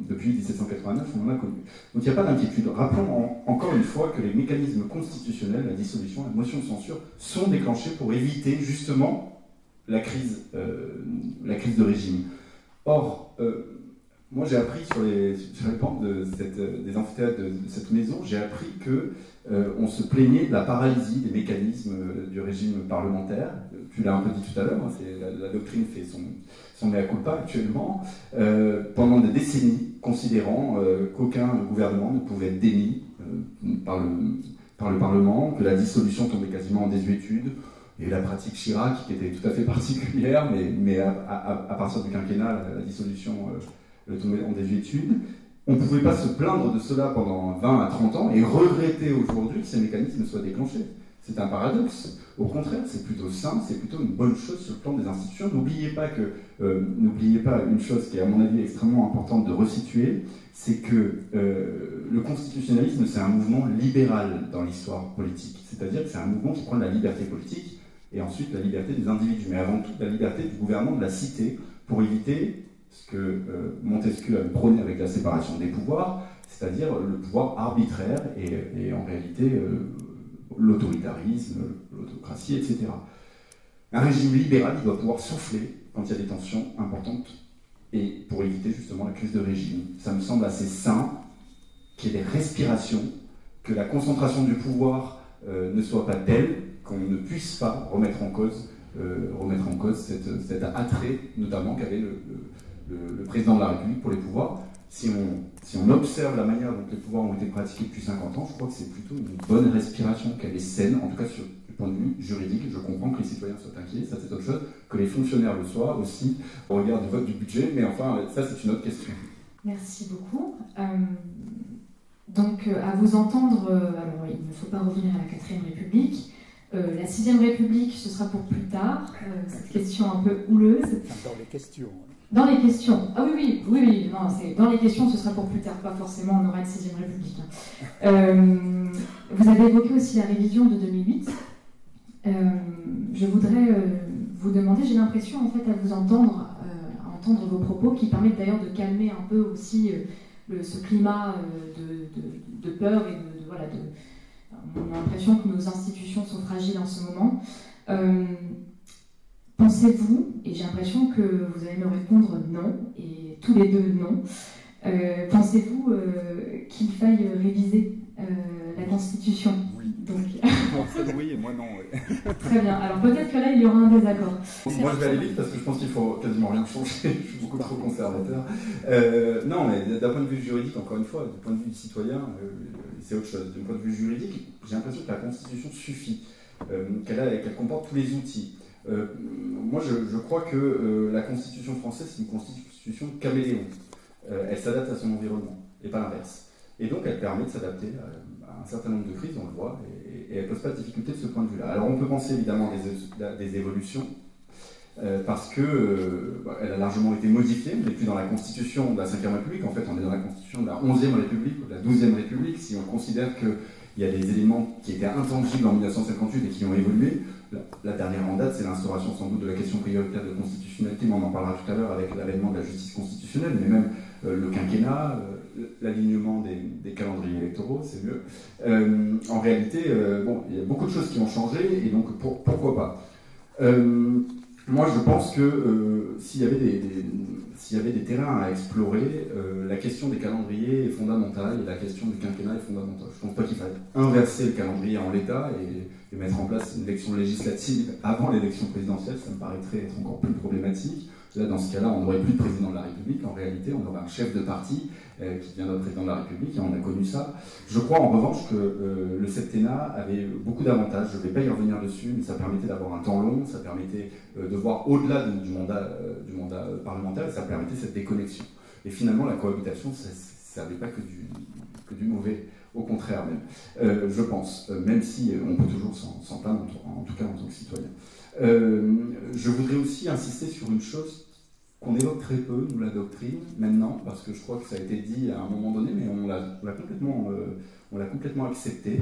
depuis 1789, on en a connu. Donc, il n'y a pas d'inquiétude. Rappelons encore une fois que les mécanismes constitutionnels, la dissolution, la motion de censure, sont déclenchés pour éviter justement la crise de régime. Or, moi, j'ai appris sur les bancs des amphithéâtres de cette maison, j'ai appris que on se plaignait de la paralysie des mécanismes du régime parlementaire. Tu l'as un peu dit tout à l'heure, hein, la doctrine fait son mea culpa actuellement, pendant des décennies, considérant qu'aucun gouvernement ne pouvait être démis par le Parlement, que la dissolution tombait quasiment en désuétude, et la pratique Chirac, qui était tout à fait particulière, mais à partir du quinquennat, la dissolution tombait en désuétude. On ne pouvait pas se plaindre de cela pendant 20 à 30 ans et regretter aujourd'hui que ces mécanismes soient déclenchés. C'est un paradoxe. Au contraire, c'est plutôt sain, c'est plutôt une bonne chose sur le plan des institutions. N'oubliez pas une chose qui est à mon avis extrêmement importante de resituer, c'est que le constitutionnalisme, c'est un mouvement libéral dans l'histoire politique. C'est-à-dire que c'est un mouvement qui prend la liberté politique et ensuite la liberté des individus, mais avant tout la liberté du gouvernement de la cité pour éviter ce que Montesquieu a prôné avec la séparation des pouvoirs, c'est-à-dire le pouvoir arbitraire et en réalité l'autoritarisme, l'autocratie, etc. Un régime libéral, il doit pouvoir souffler quand il y a des tensions importantes et pour éviter justement la crise de régime. Ça me semble assez sain qu'il y ait des respirations, que la concentration du pouvoir ne soit pas telle qu'on ne puisse pas remettre en cause cet attrait, notamment qu'avait le président de la République pour les pouvoirs. Si on observe la manière dont les pouvoirs ont été pratiqués depuis 50 ans, je crois que c'est plutôt une bonne respiration, qu'elle est saine, en tout cas sur le point de vue juridique. Je comprends que les citoyens soient inquiets, ça c'est autre chose, que les fonctionnaires le soient aussi, au regard du vote du budget, mais enfin, ça c'est une autre question. Merci beaucoup. Donc, à vous entendre, alors il ne faut pas revenir à la 4e République. La 6e République, ce sera pour plus tard. Cette question un peu houleuse. Dans les questions. Dans les questions. Ah oui, non, dans les questions, ce sera pour plus tard, pas forcément, on aura une 6e République. Vous avez évoqué aussi la révision de 2008. Je voudrais vous demander, j'ai l'impression en fait à vous entendre, à entendre vos propos, qui permettent d'ailleurs de calmer un peu aussi ce climat de peur et voilà, on a l'impression que nos institutions sont fragiles en ce moment. Pensez-vous, et j'ai l'impression que vous allez me répondre non, et tous les deux non, pensez-vous qu'il faille réviser la Constitution? Oui. Donc... oui, et moi non. Oui. Très bien, alors peut-être que là il y aura un désaccord. Moi je vais aller vite parce que je pense qu'il faut quasiment rien changer, je suis beaucoup trop conservateur. Non, mais d'un point de vue juridique, encore une fois, du point de vue citoyen, c'est autre chose. D'un point de vue juridique, j'ai l'impression que la Constitution suffit, qu'elle comporte tous les outils. Moi je crois que la Constitution française c'est une Constitution caméléon. Elle s'adapte à son environnement, et pas l'inverse. Et donc elle permet de s'adapter à un certain nombre de crises, on le voit, et elle ne pose pas de difficulté de ce point de vue-là. Alors on peut penser évidemment des évolutions, parce qu'elle a largement été modifiée, on n'est plus dans la Constitution de la 5e République, en fait on est dans la Constitution de la 11e République ou de la 12e République, si on considère qu'il y a des éléments qui étaient intangibles en 1958 et qui ont évolué. La dernière en date, c'est l'instauration sans doute de la question prioritaire de constitutionnalité, mais on en parlera tout à l'heure avec l'avènement de la justice constitutionnelle, mais même le quinquennat, l'alignement des calendriers électoraux, c'est mieux. En réalité, il y a beaucoup de choses qui ont changé, et donc pourquoi pas. Moi, je pense que s'il y avait des terrains à explorer, la question des calendriers est fondamentale et la question du quinquennat est fondamentale. Je ne pense pas qu'il faille inverser le calendrier en l'état et mettre en place une élection législative avant l'élection présidentielle, ça me paraîtrait être encore plus problématique. Là, dans ce cas-là, on n'aurait plus de président de la République. En réalité, on aurait un chef de parti qui deviendrait président de la République, et on a connu ça. Je crois en revanche que le septennat avait beaucoup d'avantages. Je ne vais pas y revenir dessus, mais ça permettait d'avoir un temps long, ça permettait de voir au-delà du mandat parlementaire, et ça permettait cette déconnexion. Et finalement, la cohabitation, ça n'avait pas que du mauvais, au contraire même, je pense, même si on peut toujours s'en plaindre, en tout cas en tant que citoyen. Je voudrais aussi insister sur une chose qu'on évoque très peu, nous, la doctrine, maintenant, parce que je crois que ça a été dit à un moment donné, mais on l'a complètement accepté.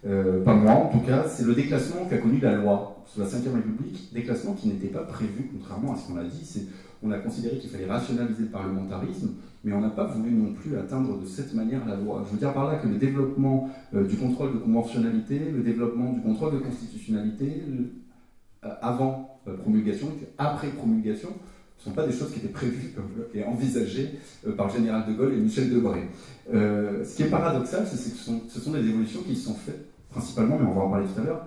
Pas moi, en tout cas, c'est le déclassement qu'a connu la loi sous la 5e République, déclassement qui n'était pas prévu, contrairement à ce qu'on a dit. On a considéré qu'il fallait rationaliser le parlementarisme, mais on n'a pas voulu non plus atteindre de cette manière la loi. Je veux dire par là que le développement du contrôle de conventionnalité, le développement du contrôle de constitutionnalité, avant promulgation et après promulgation, ne sont pas des choses qui étaient prévues et envisagées par le général de Gaulle et Michel Debré. Ce qui est paradoxal, c'est que ce sont des évolutions qui sont faites principalement, mais on va en parler tout à l'heure,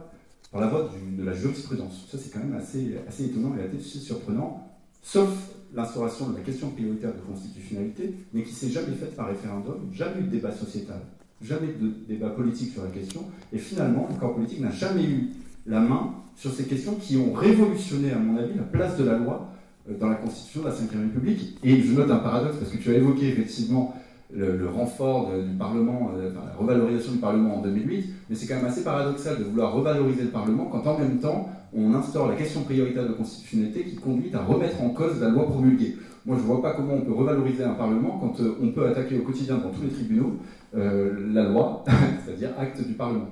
par la voie de la jurisprudence. Ça, c'est quand même assez étonnant et assez surprenant, sauf l'instauration de la question prioritaire de constitutionnalité, mais qui ne s'est jamais faite par référendum, jamais eu de débat sociétal, jamais de débat politique sur la question, et finalement, le corps politique n'a jamais eu la main sur ces questions qui ont révolutionné, à mon avis, la place de la loi dans la Constitution de la 5e République. Et je note un paradoxe, parce que tu as évoqué effectivement le renfort du Parlement, la revalorisation du Parlement en 2008, mais c'est quand même assez paradoxal de vouloir revaloriser le Parlement quand en même temps on instaure la question prioritaire de constitutionnalité qui conduit à remettre en cause la loi promulguée. Moi je ne vois pas comment on peut revaloriser un Parlement quand on peut attaquer au quotidien dans tous les tribunaux la loi, c'est-à-dire acte du Parlement.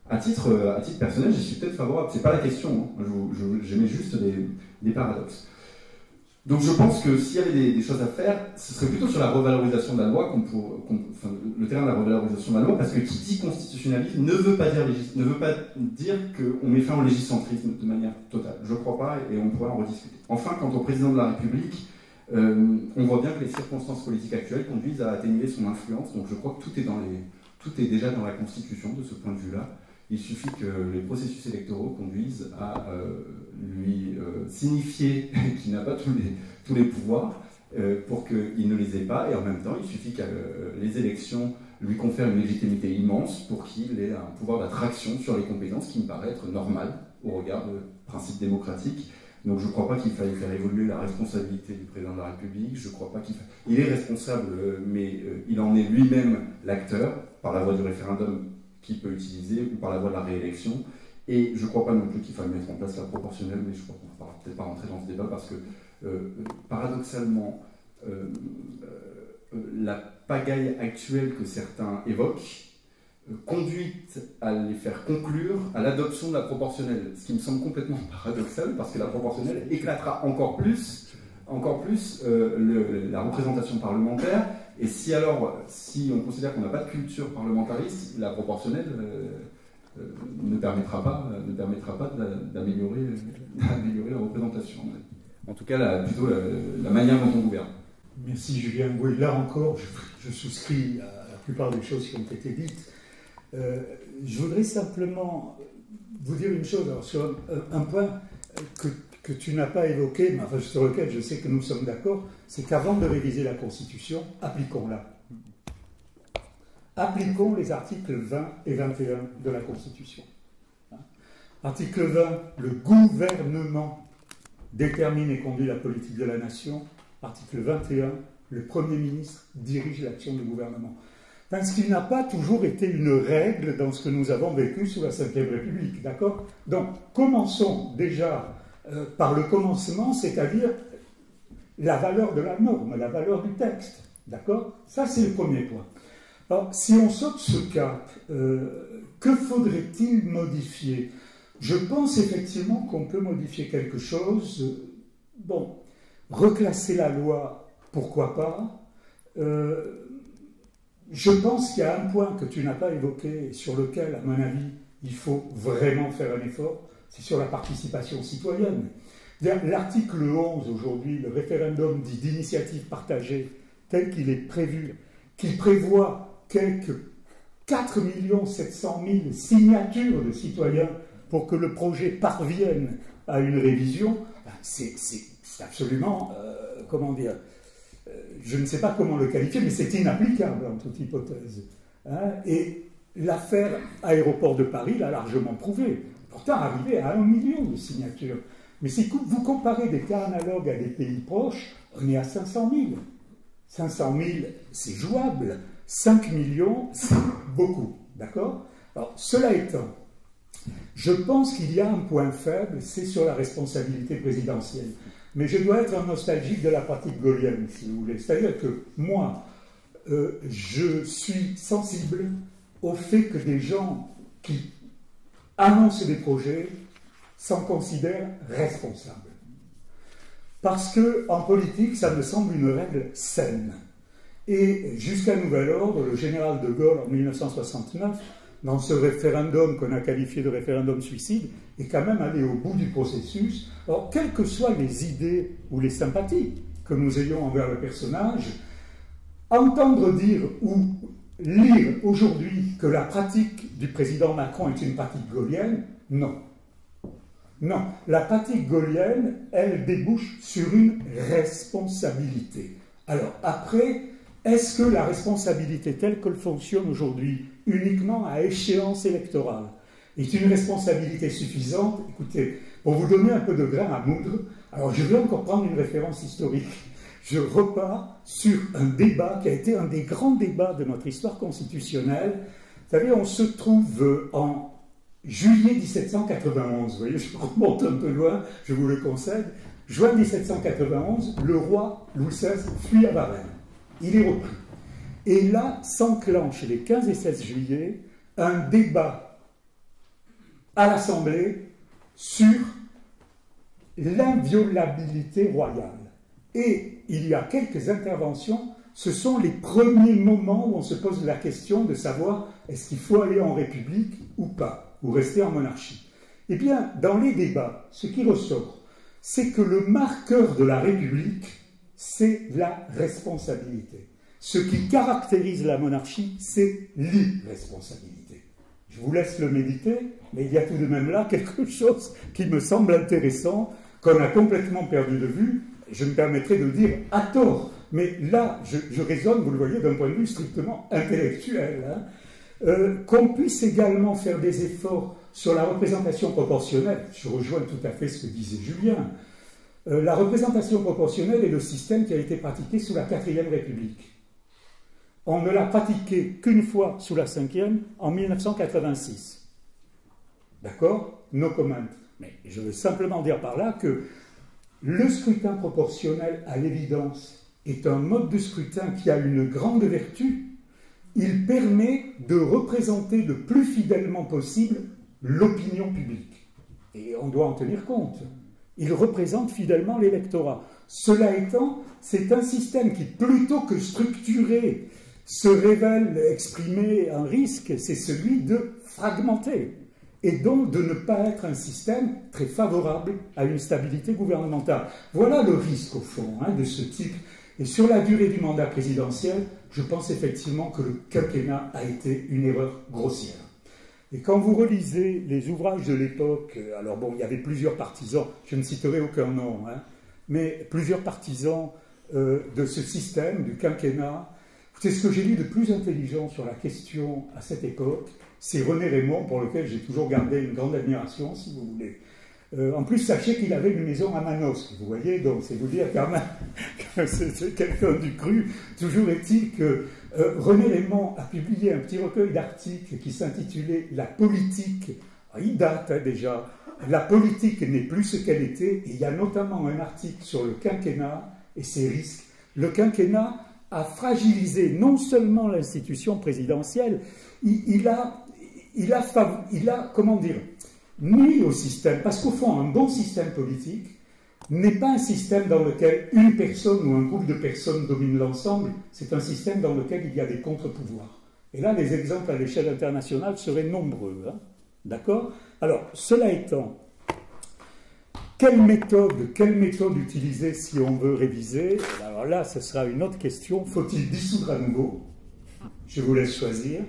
À titre personnel, j'y suis peut-être favorable, c'est pas la question, hein. J'émets juste des paradoxes. Donc je pense que s'il y avait des choses à faire, ce serait plutôt sur la revalorisation de la loi, le terrain de la revalorisation de la loi, parce que qui dit constitutionnalisme ne veut pas dire qu'on met fin au légiscentrisme de manière totale. Je ne crois pas, et on pourrait en rediscuter. Enfin, quant au président de la République, on voit bien que les circonstances politiques actuelles conduisent à atténuer son influence, donc je crois que tout est déjà dans la Constitution de ce point de vue-là. Il suffit que les processus électoraux conduisent à lui signifier qu'il n'a pas tous les pouvoirs pour qu'il ne les ait pas, et en même temps, il suffit que les élections lui confèrent une légitimité immense pour qu'il ait un pouvoir d'attraction sur les compétences qui me paraît être normal au regard de principes démocratiques Donc je ne crois pas qu'il faille faire évoluer la responsabilité du président de la République, je crois pas qu'il faille... Il est responsable, mais il en est lui-même l'acteur, par la voie du référendum qu'il peut utiliser, ou par la voie de la réélection. Et je ne crois pas non plus qu'il faille mettre en place la proportionnelle, mais je crois qu'on ne va peut-être pas rentrer dans ce débat, parce que paradoxalement, la pagaille actuelle que certains évoquent conduit à les faire conclure à l'adoption de la proportionnelle, ce qui me semble complètement paradoxal, parce que la proportionnelle éclatera encore plus la représentation parlementaire, et si on considère qu'on n'a pas de culture parlementariste, la proportionnelle ne permettra pas d'améliorer la représentation. En tout cas, plutôt la manière dont on gouverne. Merci Julien. Oui, là encore, je souscris à la plupart des choses qui ont été dites. Je voudrais simplement vous dire une chose, alors sur un point que tu n'as pas évoqué, mais enfin, sur lequel je sais que nous sommes d'accord, c'est qu'avant de réviser la Constitution, appliquons-la. Appliquons les articles 20 et 21 de la Constitution. Article 20, le gouvernement détermine et conduit la politique de la nation. Article 21, le Premier ministre dirige l'action du gouvernement. Parce qu'il n'a pas toujours été une règle dans ce que nous avons vécu sous la Ve République, d'accord? Donc, commençons déjà par le commencement, c'est-à-dire la valeur de la norme, la valeur du texte, d'accord? Ça, c'est le premier point. Alors, si on saute ce cap, que faudrait-il modifier? Je pense effectivement qu'on peut modifier quelque chose. Bon, reclasser la loi, pourquoi pas? Je pense qu'il y a un point que tu n'as pas évoqué, sur lequel, à mon avis, il faut vraiment faire un effort, c'est sur la participation citoyenne. L'article 11, aujourd'hui, le référendum dit d'initiative partagée, tel qu'il est prévu, qui prévoit quelques 4 700 000 signatures de citoyens pour que le projet parvienne à une révision, c'est absolument, comment dire, je ne sais pas comment le qualifier, mais c'est inapplicable en toute hypothèse. Hein, et l'affaire aéroport de Paris l'a largement prouvé. Pourtant, arrivé à 1 million de signatures. Mais si vous comparez des cas analogues à des pays proches, on est à 500 000. 500 000, c'est jouable. 5 millions, c'est beaucoup. D'accord? Alors, cela étant, je pense qu'il y a un point faible, c'est sur la responsabilité présidentielle. Mais je dois être un nostalgique de la pratique gaulienne, si vous voulez. C'est-à-dire que moi, je suis sensible au fait que des gens qui annoncent des projets s'en considèrent responsables. Parce qu'en politique, ça me semble une règle saine. Et jusqu'à nouvel ordre, le général de Gaulle, en 1969, dans ce référendum qu'on a qualifié de référendum suicide, est quand même allé au bout du processus. Alors, quelles que soient les idées ou les sympathies que nous ayons envers le personnage, entendre dire ou lire aujourd'hui que la pratique du président Macron est une pratique gaulienne, non. Non, la pratique gaulienne, elle débouche sur une responsabilité. Alors, après, est-ce que la responsabilité telle qu'elle fonctionne aujourd'hui, uniquement à échéance électorale, est une responsabilité suffisante? Écoutez, pour vous donner un peu de grain à moudre, alors je vais encore prendre une référence historique. Je repars sur un débat qui a été un des grands débats de notre histoire constitutionnelle. Vous savez, on se trouve en juillet 1791, vous voyez, je remonte un peu loin, je vous le concède. Juin 1791, le roi Louis XVI fuit à Varennes. Il est repris. Et là s'enclenche les 15 et 16 juillet un débat à l'Assemblée sur l'inviolabilité royale. Et il y a quelques interventions, ce sont les premiers moments où on se pose la question de savoir est-ce qu'il faut aller en République ou pas, ou rester en monarchie. Eh bien, dans les débats, ce qui ressort, c'est que le marqueur de la République, c'est la responsabilité. Ce qui caractérise la monarchie, c'est l'irresponsabilité. Je vous laisse le méditer, mais il y a tout de même là quelque chose qui me semble intéressant, qu'on a complètement perdu de vue. Je me permettrai de dire à tort, mais là, je raisonne, vous le voyez, d'un point de vue strictement intellectuel, hein, qu'on puisse également faire des efforts sur la représentation proportionnelle. Je rejoins tout à fait ce que disait Julien. La représentation proportionnelle est le système qui a été pratiqué sous la 4e République. On ne l'a pratiqué qu'une fois sous la 5e, en 1986. D'accord? No comment. Mais je veux simplement dire par là que le scrutin proportionnel, à l'évidence, est un mode de scrutin qui a une grande vertu. Il permet de représenter le plus fidèlement possible l'opinion publique. Et on doit en tenir compte. Il représente fidèlement l'électorat. Cela étant, c'est un système qui, plutôt que structuré, se révèle exprimer un risque, c'est celui de fragmenter. Et donc de ne pas être un système très favorable à une stabilité gouvernementale. Voilà le risque, au fond, de ce type. Et sur la durée du mandat présidentiel, je pense effectivement que le quinquennat a été une erreur grossière. Et quand vous relisez les ouvrages de l'époque, alors bon, il y avait plusieurs partisans, je ne citerai aucun nom, mais plusieurs partisans de ce système, du quinquennat. C'est ce que j'ai lu de plus intelligent sur la question à cette époque, c'est René Raymond, pour lequel j'ai toujours gardé une grande admiration, si vous voulez. En plus, sachez qu'il avait une maison à Manosque, vous voyez, donc c'est vous dire quand même que c'est quelqu'un du cru. Toujours est-il que René Raymond a publié un petit recueil d'articles qui s'intitulait « La politique ». Il date déjà. La politique n'est plus ce qu'elle était, et il y a notamment un article sur le quinquennat et ses risques. Le quinquennat a fragilisé non seulement l'institution présidentielle, il a comment dire, nuit au système, parce qu'au fond, un bon système politique n'est pas un système dans lequel une personne ou un groupe de personnes domine l'ensemble, c'est un système dans lequel il y a des contre-pouvoirs. Et là, les exemples à l'échelle internationale seraient nombreux. D'accord? Alors, cela étant, quelle méthode utiliser si on veut réviser? Alors là, ce sera une autre question. Faut-il dissoudre à nouveau? Je vous laisse choisir.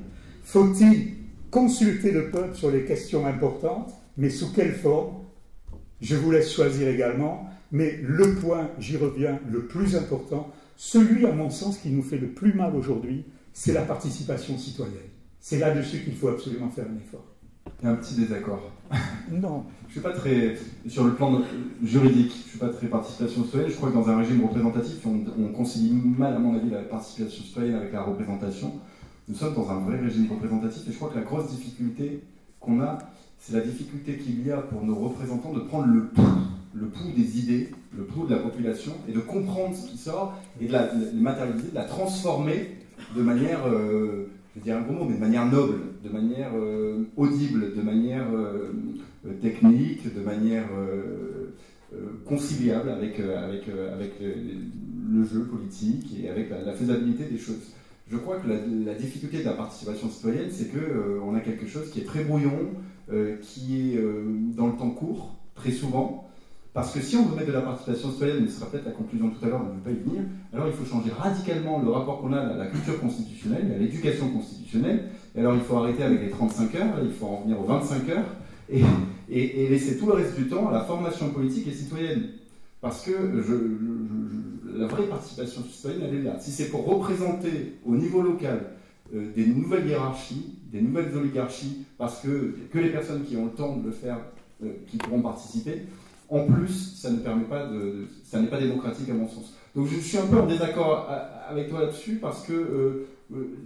Faut-il consulter le peuple sur les questions importantes, mais sous quelle forme? Je vous laisse choisir également, mais le point, j'y reviens, le plus important, celui à mon sens qui nous fait le plus mal aujourd'hui, c'est la participation citoyenne. C'est là-dessus qu'il faut absolument faire un effort. Il y a un petit désaccord. Non. Je suis pas très, sur le plan juridique, je suis pas très participation citoyenne. Je crois que dans un régime représentatif, on concilie mal, à mon avis, la participation citoyenne avec la représentation. Nous sommes dans un vrai régime représentatif et je crois que la grosse difficulté qu'on a, c'est la difficulté qu'il y a pour nos représentants de prendre le pouls des idées, le pouls de la population et de comprendre ce qui sort et de la matérialiser, de la transformer de manière, je vais dire un gros mot, mais de manière noble, de manière audible, de manière technique, de manière conciliable avec le jeu politique et avec la faisabilité des choses. Je crois que la difficulté de la participation citoyenne, c'est qu'on a quelque chose qui est très brouillon, qui est dans le temps court, très souvent, parce que si on veut mettre de la participation citoyenne, mais ce sera peut-être la conclusion tout à l'heure, on ne veut pas y venir, alors il faut changer radicalement le rapport qu'on a à la culture constitutionnelle, à l'éducation constitutionnelle, et alors il faut arrêter avec les 35 heures, il faut en venir aux 25 heures, et laisser tout le reste du temps à la formation politique et citoyenne. Parce que la vraie participation citoyenne, elle est là. Si c'est pour représenter au niveau local des nouvelles hiérarchies, des nouvelles oligarchies, parce que les personnes qui ont le temps de le faire, qui pourront participer, en plus, ça n'est pas démocratique à mon sens. Donc je suis un peu en désaccord avec toi là-dessus, parce que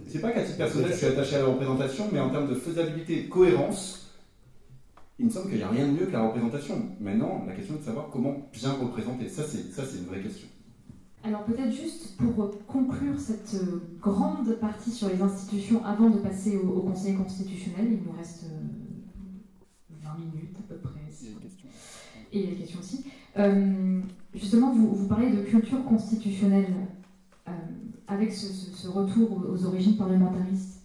c'est pas qu'à titre personnel je suis attaché à la représentation, mais en termes de faisabilité et de cohérence, il me semble qu'il n'y a rien de mieux que la représentation. Maintenant, la question est de savoir comment bien représenter. Ça, c'est une vraie question. Alors peut-être juste pour conclure cette grande partie sur les institutions, avant de passer au Conseil constitutionnel, il nous reste 20 minutes à peu près. Et il y a des questions aussi. Justement, vous parlez de culture constitutionnelle avec ce retour aux origines parlementaristes.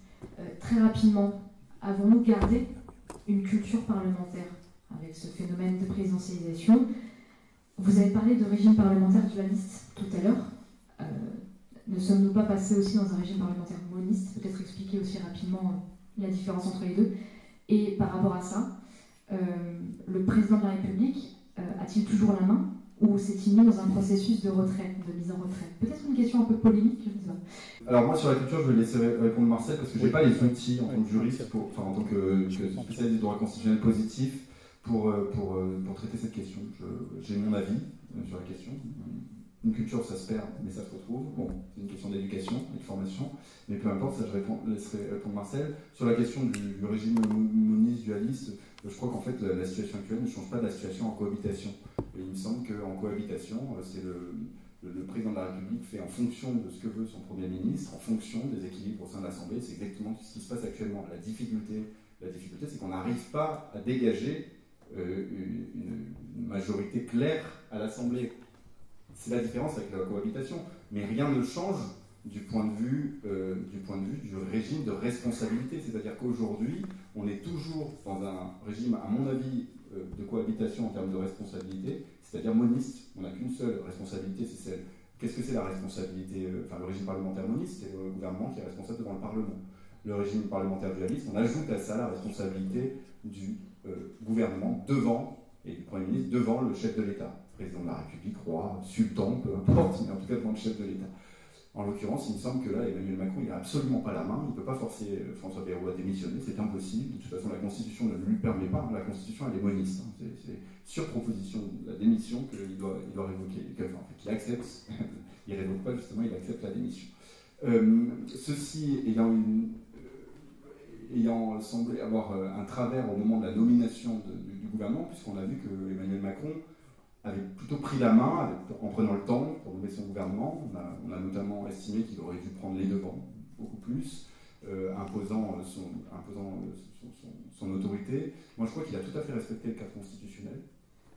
Très rapidement, avons-nous gardé une culture parlementaire avec ce phénomène de présidentialisation? Vous avez parlé de régime parlementaire dualiste tout à l'heure. Ne sommes-nous pas passés aussi dans un régime parlementaire moniste? Peut-être expliquer aussi rapidement la différence entre les deux. Et par rapport à ça, le président de la République a-t-il toujours la main ou s'est-il mis dans un processus de retrait, de mise en retrait? Peut-être une question un peu polémique, je ne sais pas. Alors moi sur la culture, je vais laisser répondre Marcel parce que je n'ai pas les outils en tant que juriste, en tant que spécialiste du droit constitutionnel positif, pour traiter cette question. J'ai mon avis sur la question. Une culture, ça se perd, mais ça se retrouve. Bon, c'est une question d'éducation et de formation, mais peu importe, ça je laisserai répondre Marcel. Sur la question du régime moniste, dualiste, je crois qu'en fait, la situation actuelle ne change pas de la situation en cohabitation. Et il me semble qu'en cohabitation, c'est le président de la République fait en fonction de ce que veut son Premier ministre, en fonction des équilibres au sein de l'Assemblée. C'est exactement ce qui se passe actuellement. La difficulté, c'est qu'on n'arrive pas à dégager une majorité claire à l'Assemblée. C'est la différence avec la cohabitation. Mais rien ne change du point de vue du régime de responsabilité. C'est-à-dire qu'aujourd'hui, on est toujours dans un régime, à mon avis, de cohabitation en termes de responsabilité, c'est-à-dire moniste. On n'a qu'une seule responsabilité, c'est celle. Qu'est-ce que c'est la responsabilité? Le régime parlementaire moniste, c'est le gouvernement qui est responsable devant le Parlement. Le régime parlementaire dualiste, on ajoute à ça la responsabilité du gouvernement devant, et du Premier ministre devant le chef de l'État. Président de la République, roi, sultan, peu importe, mais en tout cas devant le chef de l'État. En l'occurrence, il me semble que là, Emmanuel Macron, il n'a absolument pas la main, il ne peut pas forcer François Bayrou à démissionner, c'est impossible. De toute façon, la Constitution ne lui permet pas, la Constitution, elle est moniste. C'est sur proposition de la démission qu'il doit révoquer, qu'il accepte, il ne révoque pas justement, il accepte la démission. Ceci ayant semblé avoir un travers au moment de la nomination du gouvernement, puisqu'on a vu que Emmanuel Macron avait plutôt pris la main en prenant le temps pour nommer son gouvernement. On a notamment estimé qu'il aurait dû prendre les devants, beaucoup plus, imposant son autorité. Moi, je crois qu'il a tout à fait respecté le cadre constitutionnel.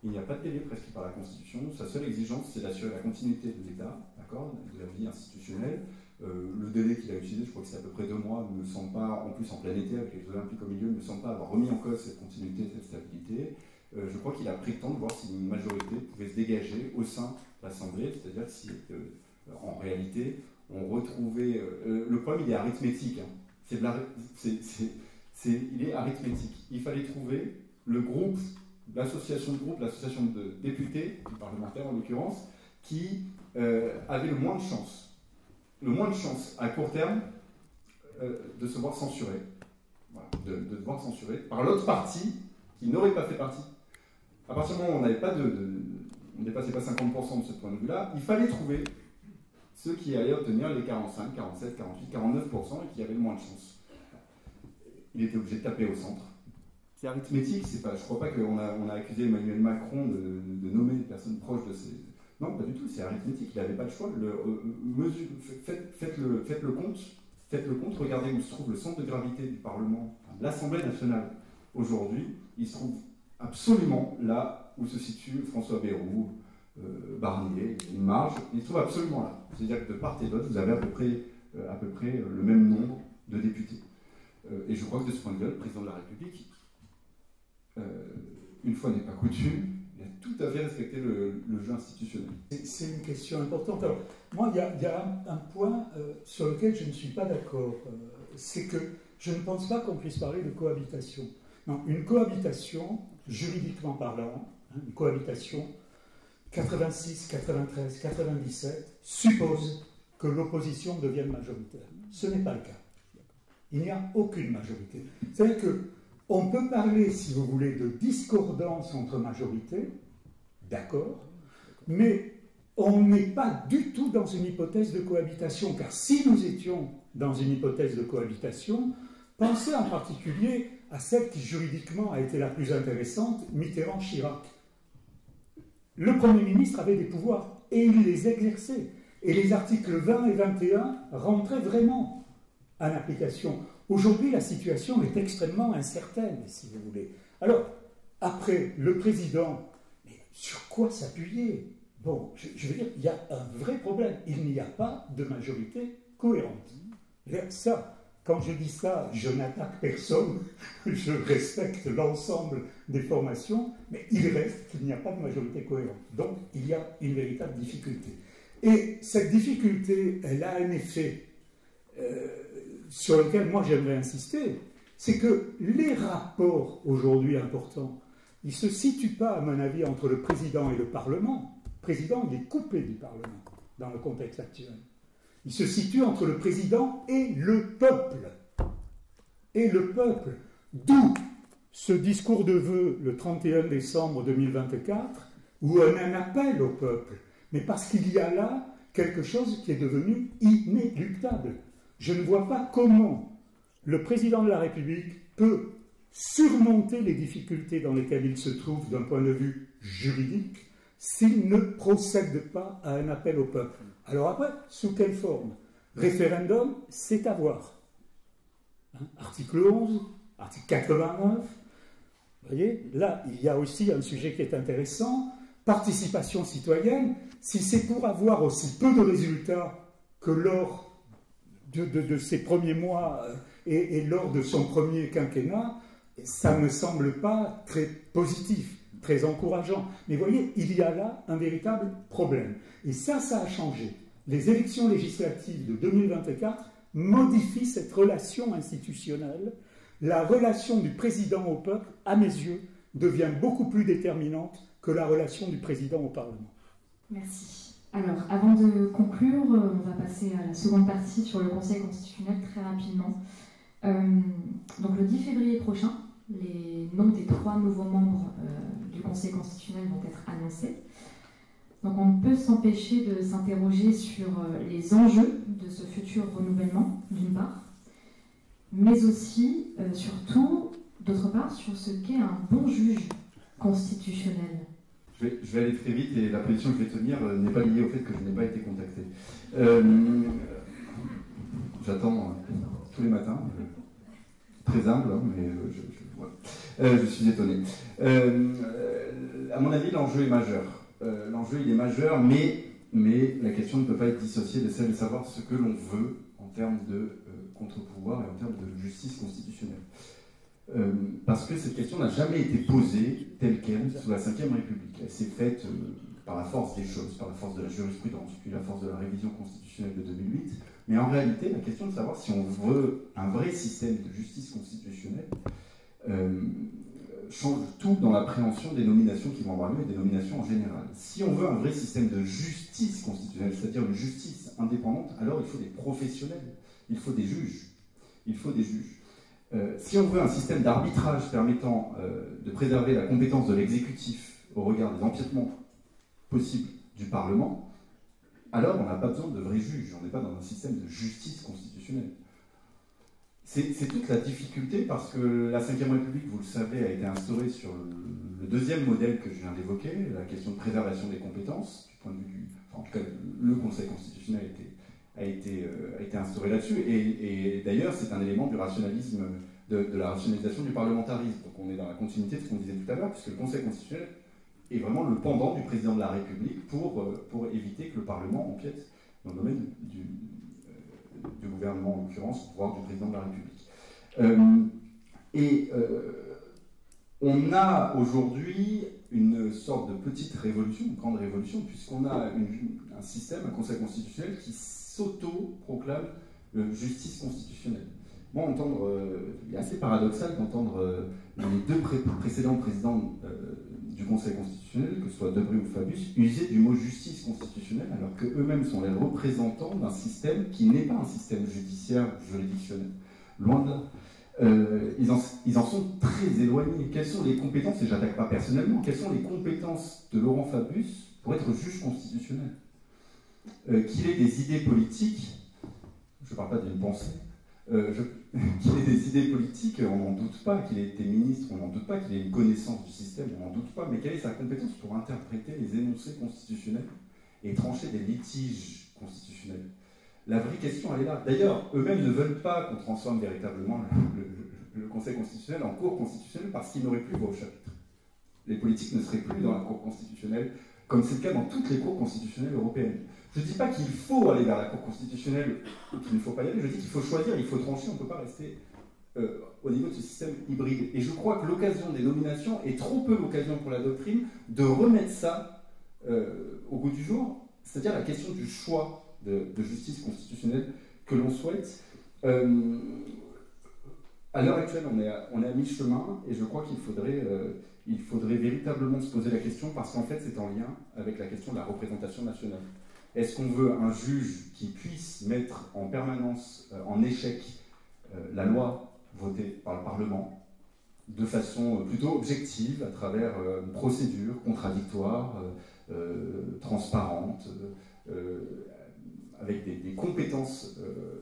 Il n'y a pas de délai prescrit par la Constitution. Sa seule exigence, c'est d'assurer la continuité de l'État, d'accord, de la vie institutionnelle. Le délai qu'il a utilisé, je crois que c'est à peu près 2 mois, ne me semble pas, en plus en plein été, avec les Jeux Olympiques au milieu, ne me semble pas avoir remis en cause cette continuité, cette stabilité. Je crois qu'il a pris le temps de voir si une majorité pouvait se dégager au sein de l'Assemblée, c'est-à-dire si, en réalité, on retrouvait... le problème, il est arithmétique. Hein. Il est arithmétique. Il fallait trouver le groupe, l'association de députés, du parlementaire en l'occurrence, qui avait le moins de chance à court terme de se voir censuré. Voilà, de se voir censuré par l'autre parti qui n'aurait pas fait partie. À partir du moment où on ne dépassait pas 50% de ce point de vue-là, il fallait trouver ceux qui allaient obtenir les 45, 47, 48, 49% et qui avaient le moins de chance. Il était obligé de taper au centre. C'est arithmétique, je ne crois pas qu'on a accusé Emmanuel Macron de nommer des personnes proches de ses... Non, pas du tout, c'est arithmétique, il n'avait pas le choix. Faites le compte, regardez où se trouve le centre de gravité du Parlement, de l'Assemblée nationale aujourd'hui, il se trouve absolument là où se situe François Bayrou, Barnier, une marge, il se trouve absolument là. C'est-à-dire que de part et d'autre, vous avez à peu près le même nombre de députés. Et je crois que de ce point de vue, le président de la République, une fois n'est pas coutume, il a tout à fait respecté le jeu institutionnel. C'est une question importante. Alors, moi, il y a un point sur lequel je ne suis pas d'accord. C'est que je ne pense pas qu'on puisse parler de cohabitation. Non, une cohabitation, juridiquement parlant, une cohabitation, 86, 93, 97, suppose que l'opposition devienne majoritaire. Ce n'est pas le cas. Il n'y a aucune majorité. C'est-à-dire qu'on peut parler, si vous voulez, de discordance entre majorités, d'accord, mais on n'est pas du tout dans une hypothèse de cohabitation, car si nous étions dans une hypothèse de cohabitation, pensez en particulier à celle qui juridiquement a été la plus intéressante, Mitterrand-Chirac. Le Premier ministre avait des pouvoirs et il les exerçait. Et les articles 20 et 21 rentraient vraiment en application. Aujourd'hui, la situation est extrêmement incertaine, si vous voulez. Alors, après, le président, mais sur quoi s'appuyer? Bon, je veux dire, il y a un vrai problème. Il n'y a pas de majorité cohérente. Ça, quand je dis ça, je n'attaque personne, je respecte l'ensemble des formations, mais il reste qu'il n'y a pas de majorité cohérente. Donc, il y a une véritable difficulté. Et cette difficulté, elle a un effet sur lequel moi j'aimerais insister, c'est que les rapports aujourd'hui importants, ils ne se situent pas, à mon avis, entre le président et le Parlement. Le président, il est coupé du Parlement dans le contexte actuel. Il se situe entre le président et le peuple. Et le peuple, d'où ce discours de vœux le 31 décembre 2024 ou un appel au peuple, mais parce qu'il y a là quelque chose qui est devenu inéluctable. Je ne vois pas comment le président de la République peut surmonter les difficultés dans lesquelles il se trouve d'un point de vue juridique s'il ne procède pas à un appel au peuple. Alors après, sous quelle forme? Référendum, c'est à voir. Article 11, article 89. Vous voyez, là, il y a aussi un sujet qui est intéressant. Participation citoyenne, si c'est pour avoir aussi peu de résultats que lors de ses premiers mois et lors de son premier quinquennat, ça ne me semble pas très positif, très encourageant. Mais vous voyez, il y a là un véritable problème. Et ça a changé. Les élections législatives de 2024 modifient cette relation institutionnelle. La relation du président au peuple, à mes yeux, devient beaucoup plus déterminante que la relation du président au Parlement. Merci. Alors, avant de conclure, on va passer à la seconde partie sur le Conseil constitutionnel très rapidement. Donc le 10 février prochain, les noms des 3 nouveaux membres du Conseil constitutionnel vont être annoncés. Donc on ne peut s'empêcher de s'interroger sur les enjeux de ce futur renouvellement, d'une part, mais aussi, surtout, d'autre part, sur ce qu'est un bon juge constitutionnel. Je vais aller très vite et la position que je vais tenir n'est pas liée au fait que je n'ai pas été contacté. J'attends tous les matins, très humble, hein, mais voilà. Je suis étonné. À mon avis, l'enjeu est majeur. L'enjeu, il est majeur, mais la question ne peut pas être dissociée de celle de savoir ce que l'on veut en termes de contre-pouvoir et en termes de justice constitutionnelle. Parce que cette question n'a jamais été posée telle qu'elle sous la Ve République. Elle s'est faite par la force des choses, par la force de la jurisprudence, puis la force de la révision constitutionnelle de 2008. Mais en réalité, la question de savoir si on veut un vrai système de justice constitutionnelle change tout dans l'appréhension des nominations qui vont avoir lieu et des nominations en général. Si on veut un vrai système de justice constitutionnelle, c'est-à-dire une justice indépendante, alors il faut des professionnels, il faut des juges. Il faut des juges. Si on veut un système d'arbitrage permettant de préserver la compétence de l'exécutif au regard des empiètements possibles du Parlement, alors on n'a pas besoin de vrais juges, on n'est pas dans un système de justice constitutionnelle. C'est toute la difficulté parce que la Ve République, vous le savez, a été instaurée sur le deuxième modèle que je viens d'évoquer, la question de préservation des compétences, du point de vue enfin, en tout cas, le Conseil constitutionnel a été instauré là-dessus, et d'ailleurs, c'est un élément du rationalisme, de la rationalisation du parlementarisme. Donc on est dans la continuité de ce qu'on disait tout à l'heure, puisque le Conseil constitutionnel est vraiment le pendant du président de la République pour éviter que le Parlement empiète dans le domaine du gouvernement, en l'occurrence, voire du président de la République. On a aujourd'hui une sorte de petite révolution, une grande révolution, puisqu'on a un système, un Conseil constitutionnel qui s'auto-proclame justice constitutionnelle. Moi, il est assez paradoxal d'entendre les 2 précédents présidents du Conseil constitutionnel, que ce soit Debré ou Fabius, user du mot justice constitutionnelle, alors qu'eux-mêmes sont les représentants d'un système qui n'est pas un système judiciaire juridictionnel. Loin de là. Ils en sont très éloignés. Quelles sont les compétences, et j'attaque pas personnellement, quelles sont les compétences de Laurent Fabius pour être juge constitutionnel? Qu'il ait des idées politiques, je ne parle pas d'une pensée, qu'il ait des idées politiques, on n'en doute pas, qu'il ait été ministre, on n'en doute pas, qu'il ait une connaissance du système, on n'en doute pas, mais quelle est sa compétence pour interpréter les énoncés constitutionnels et trancher des litiges constitutionnels? La vraie question, elle est là. D'ailleurs, eux-mêmes ne veulent pas qu'on transforme véritablement le Conseil constitutionnel en cour constitutionnelle parce qu'il n'aurait plus voix au chapitre. Les politiques ne seraient plus dans la cour constitutionnelle, comme c'est le cas dans toutes les cours constitutionnelles européennes. Je ne dis pas qu'il faut aller vers la cour constitutionnelle ou qu'il ne faut pas y aller, je dis qu'il faut choisir, il faut trancher, on ne peut pas rester au niveau de ce système hybride. Et je crois que l'occasion des nominations est trop peu l'occasion pour la doctrine de remettre ça au goût du jour, c'est-à-dire la question du choix de justice constitutionnelle que l'on souhaite. À l'heure actuelle, on est à mi-chemin, et je crois qu'il faudrait véritablement se poser la question, parce qu'en fait, c'est en lien avec la question de la représentation nationale. Est-ce qu'on veut un juge qui puisse mettre en permanence en échec la loi votée par le Parlement, de façon plutôt objective, à travers une procédure contradictoire, transparente, avec des compétences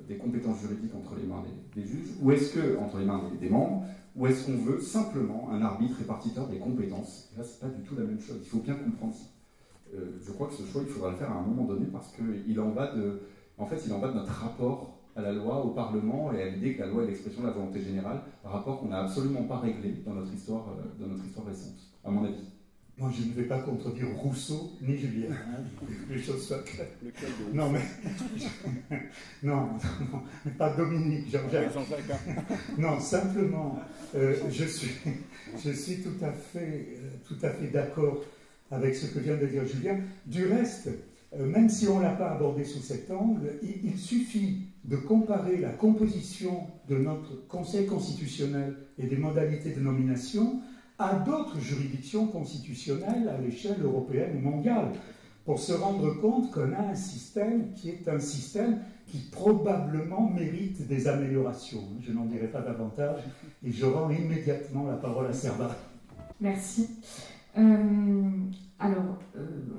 juridiques entre les mains des juges, ou est-ce que, entre les mains des membres, ou est-ce qu'on veut simplement un arbitre répartiteur des compétences? Et là, c'est pas du tout la même chose, il faut bien comprendre ça. Je crois que ce choix, il faudra le faire à un moment donné, parce qu'il en va de notre rapport à la loi, au Parlement, et à l'idée que la loi est l'expression de la volonté générale, un rapport qu'on n'a absolument pas réglé dans notre histoire récente, à mon avis. Moi, je ne vais pas contredire Rousseau ni Julien, hein, les choses soient claires. Non, mais pas Dominique, Jean-Jacques. Non, simplement, je suis tout à fait d'accord avec ce que vient de dire Julien. Du reste, même si on ne l'a pas abordé sous cet angle, il suffit de comparer la composition de notre Conseil constitutionnel et des modalités de nomination à d'autres juridictions constitutionnelles à l'échelle européenne ou mondiale, pour se rendre compte qu'on a un système qui probablement mérite des améliorations. Je n'en dirai pas davantage et je rends immédiatement la parole à Servat. Merci. Alors,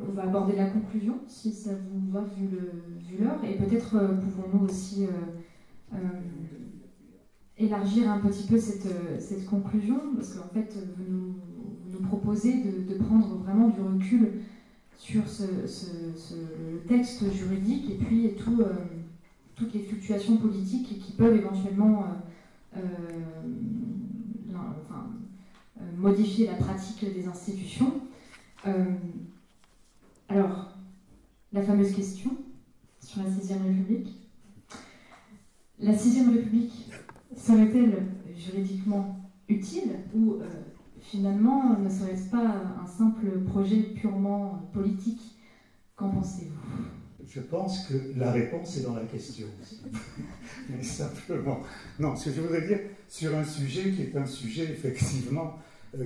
on va aborder la conclusion, si ça vous va, vu l'heure, et peut-être pouvons-nous aussi élargir un petit peu cette conclusion, parce qu'en fait, vous nous proposez de prendre vraiment du recul sur le texte juridique et puis toutes les fluctuations politiques qui peuvent éventuellement modifier la pratique des institutions. Alors, la fameuse question sur la 6e République. La 6e République serait-elle juridiquement utile ou finalement ne serait-ce pas un simple projet purement politique? Qu'en pensez-vous? Je pense que la réponse est dans la question. Mais simplement. Non, ce que je voudrais dire sur un sujet qui est un sujet effectivement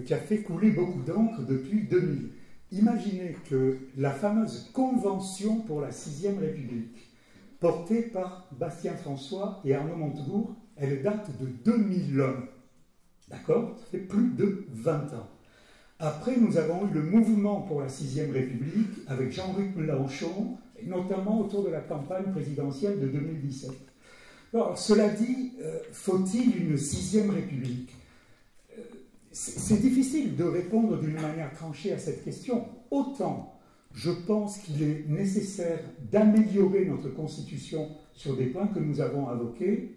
qui a fait couler beaucoup d'encre depuis 2000. Imaginez que la fameuse Convention pour la 6e République, portée par Bastien François et Arnaud Montebourg, elle date de 2001. D'accord? Ça fait plus de 20 ans. Après, nous avons eu le mouvement pour la 6e République avec Jean-Luc Mélenchon, et notamment autour de la campagne présidentielle de 2017. Alors, cela dit, faut-il une 6e République? C'est difficile de répondre d'une manière tranchée à cette question. Autant, je pense qu'il est nécessaire d'améliorer notre Constitution sur des points que nous avons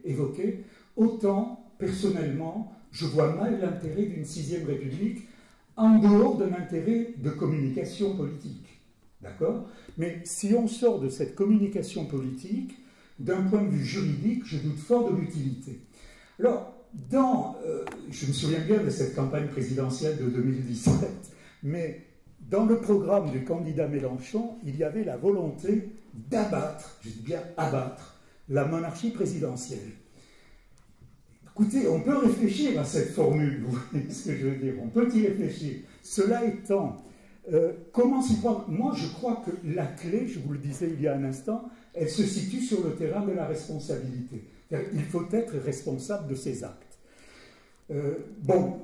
évoqués, autant, personnellement, je vois mal l'intérêt d'une 6e République en dehors d'un intérêt de communication politique. D'accord? Mais si on sort de cette communication politique, d'un point de vue juridique, je doute fort de l'utilité. Alors, je me souviens bien de cette campagne présidentielle de 2017, mais dans le programme du candidat Mélenchon, il y avait la volonté d'abattre, je dis bien abattre, la monarchie présidentielle. Écoutez, on peut réfléchir à cette formule, vous voyez ce que je veux dire, on peut y réfléchir. Cela étant, comment s'y prendre? Moi, je crois que la clé, je vous le disais il y a un instant, elle se situe sur le terrain de la responsabilité. Il faut être responsable de ses actes.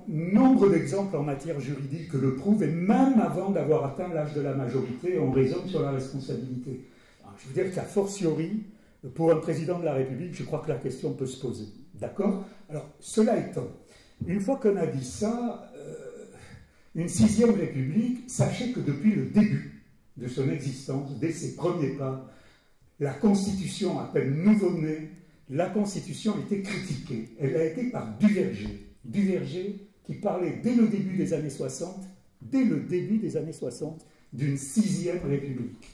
Nombre d'exemples en matière juridique le prouvent, et même avant d'avoir atteint l'âge de la majorité, on raisonne sur la responsabilité. Alors, je veux dire qu'a fortiori, pour un président de la République, je crois que la question peut se poser. D'accord? Alors, cela étant, une fois qu'on a dit ça, une 6e République, sachez que depuis le début de son existence, dès ses premiers pas, la Constitution, à peine nouveau-née, la Constitution a été critiquée. Elle a été par Duverger. Duverger qui parlait dès le début des années 60, d'une 6e République.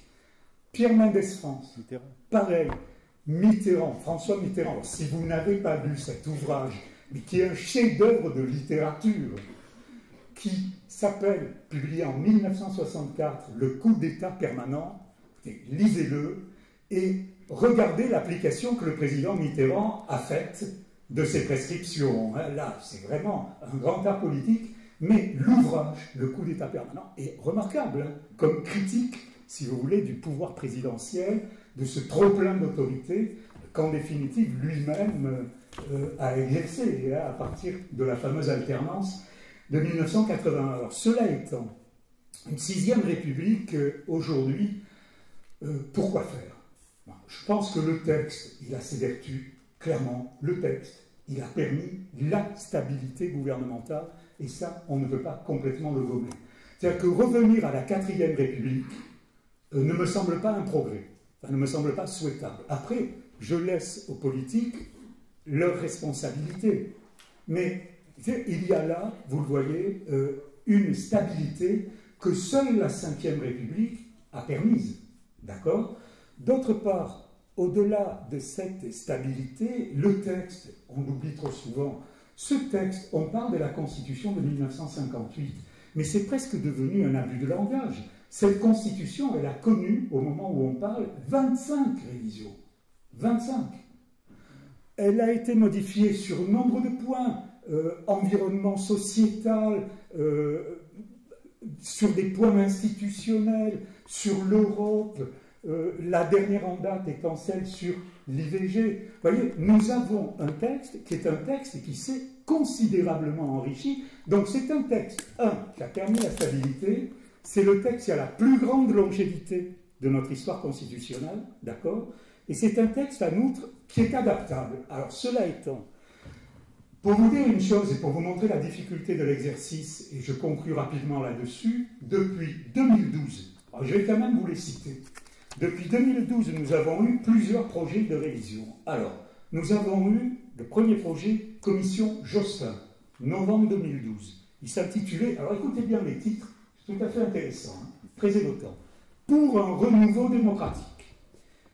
Pierre Mendès France, pareil. Mitterrand, François Mitterrand. Alors, si vous n'avez pas lu cet ouvrage, mais qui est un chef-d'œuvre de littérature, qui s'appelle, publié en 1964, Le coup d'État permanent, lisez-le, et regardez l'application que le président Mitterrand a faite de ses prescriptions. Là, c'est vraiment un grand art politique, mais l'ouvrage, Le coup d'État permanent, est remarquable, comme critique, si vous voulez, du pouvoir présidentiel, de ce trop-plein d'autorité. qu'en définitive lui-même a exercé à partir de la fameuse alternance de 1981. Alors, cela étant, une 6e République aujourd'hui, pourquoi faire? Je pense que le texte, il a ses vertus, clairement. Le texte, il a permis la stabilité gouvernementale, et ça, on ne peut pas complètement le gommer. C'est-à-dire que revenir à la 4e République ne me semble pas un progrès, ne me semble pas souhaitable. Après, je laisse aux politiques leurs responsabilités. Mais il y a là, vous le voyez, une stabilité que seule la 5e République a permise. D'accord? D'autre part, au-delà de cette stabilité, le texte, on l'oublie trop souvent, ce texte, on parle de la Constitution de 1958, mais c'est presque devenu un abus de langage. Cette Constitution, elle a connu, au moment où on parle, 25 révisions. 25. Elle a été modifiée sur nombre de points, environnement sociétal, sur des points institutionnels, sur l'Europe, la dernière en date étant celle sur l'IVG. Vous voyez, nous avons un texte qui est un texte qui s'est considérablement enrichi. Donc c'est un texte, qui a permis la stabilité, c'est le texte qui a la plus grande longévité de notre histoire constitutionnelle, d'accord? Et c'est un texte, en outre, qui est adaptable. Alors, cela étant, pour vous dire une chose et pour vous montrer la difficulté de l'exercice, et je conclus rapidement là-dessus, depuis 2012, alors je vais quand même vous les citer. Depuis 2012, nous avons eu plusieurs projets de révision. Alors, nous avons eu le premier projet, Commission Jospin, novembre 2012. Il s'intitulait, alors écoutez bien les titres, c'est tout à fait intéressant, très évoquant. Pour un renouveau démocratique.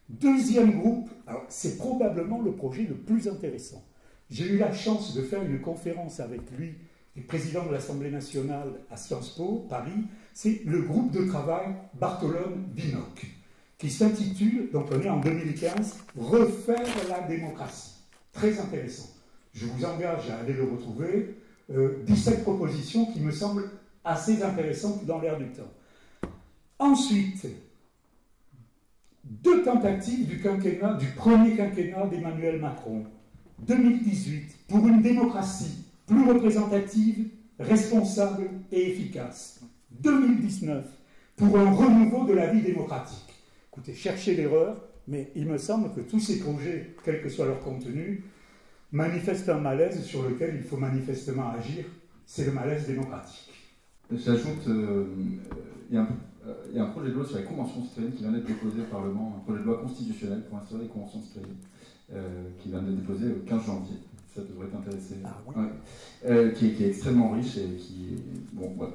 Deuxième groupe, alors c'est probablement le projet le plus intéressant. J'ai eu la chance de faire une conférence avec lui, le président de l'Assemblée nationale à Sciences Po, Paris. C'est le groupe de travail Bartolone-Binoc, qui s'intitule, donc on est en 2015, Refaire la démocratie. Très intéressant. Je vous engage à aller le retrouver. 17 propositions qui me semblent assez intéressantes dans l'air du temps. Ensuite, 2 tentatives du premier quinquennat d'Emmanuel Macron. 2018, pour une démocratie plus représentative, responsable et efficace. 2019, pour un renouveau de la vie démocratique. Écoutez, cherchez l'erreur, mais il me semble que tous ces projets, quel que soit leur contenu, manifestent un malaise sur lequel il faut manifestement agir. C'est le malaise démocratique. J'ajoute, il y a un projet de loi sur les conventions citoyennes qui vient d'être déposé au Parlement, un projet de loi constitutionnelle pour instaurer les conventions citoyennes, qui vient d'être déposé le 15 janvier. Ça devrait t'intéresser. Ah, oui. Ouais. Qui est extrêmement riche et qui est... Bon, voilà.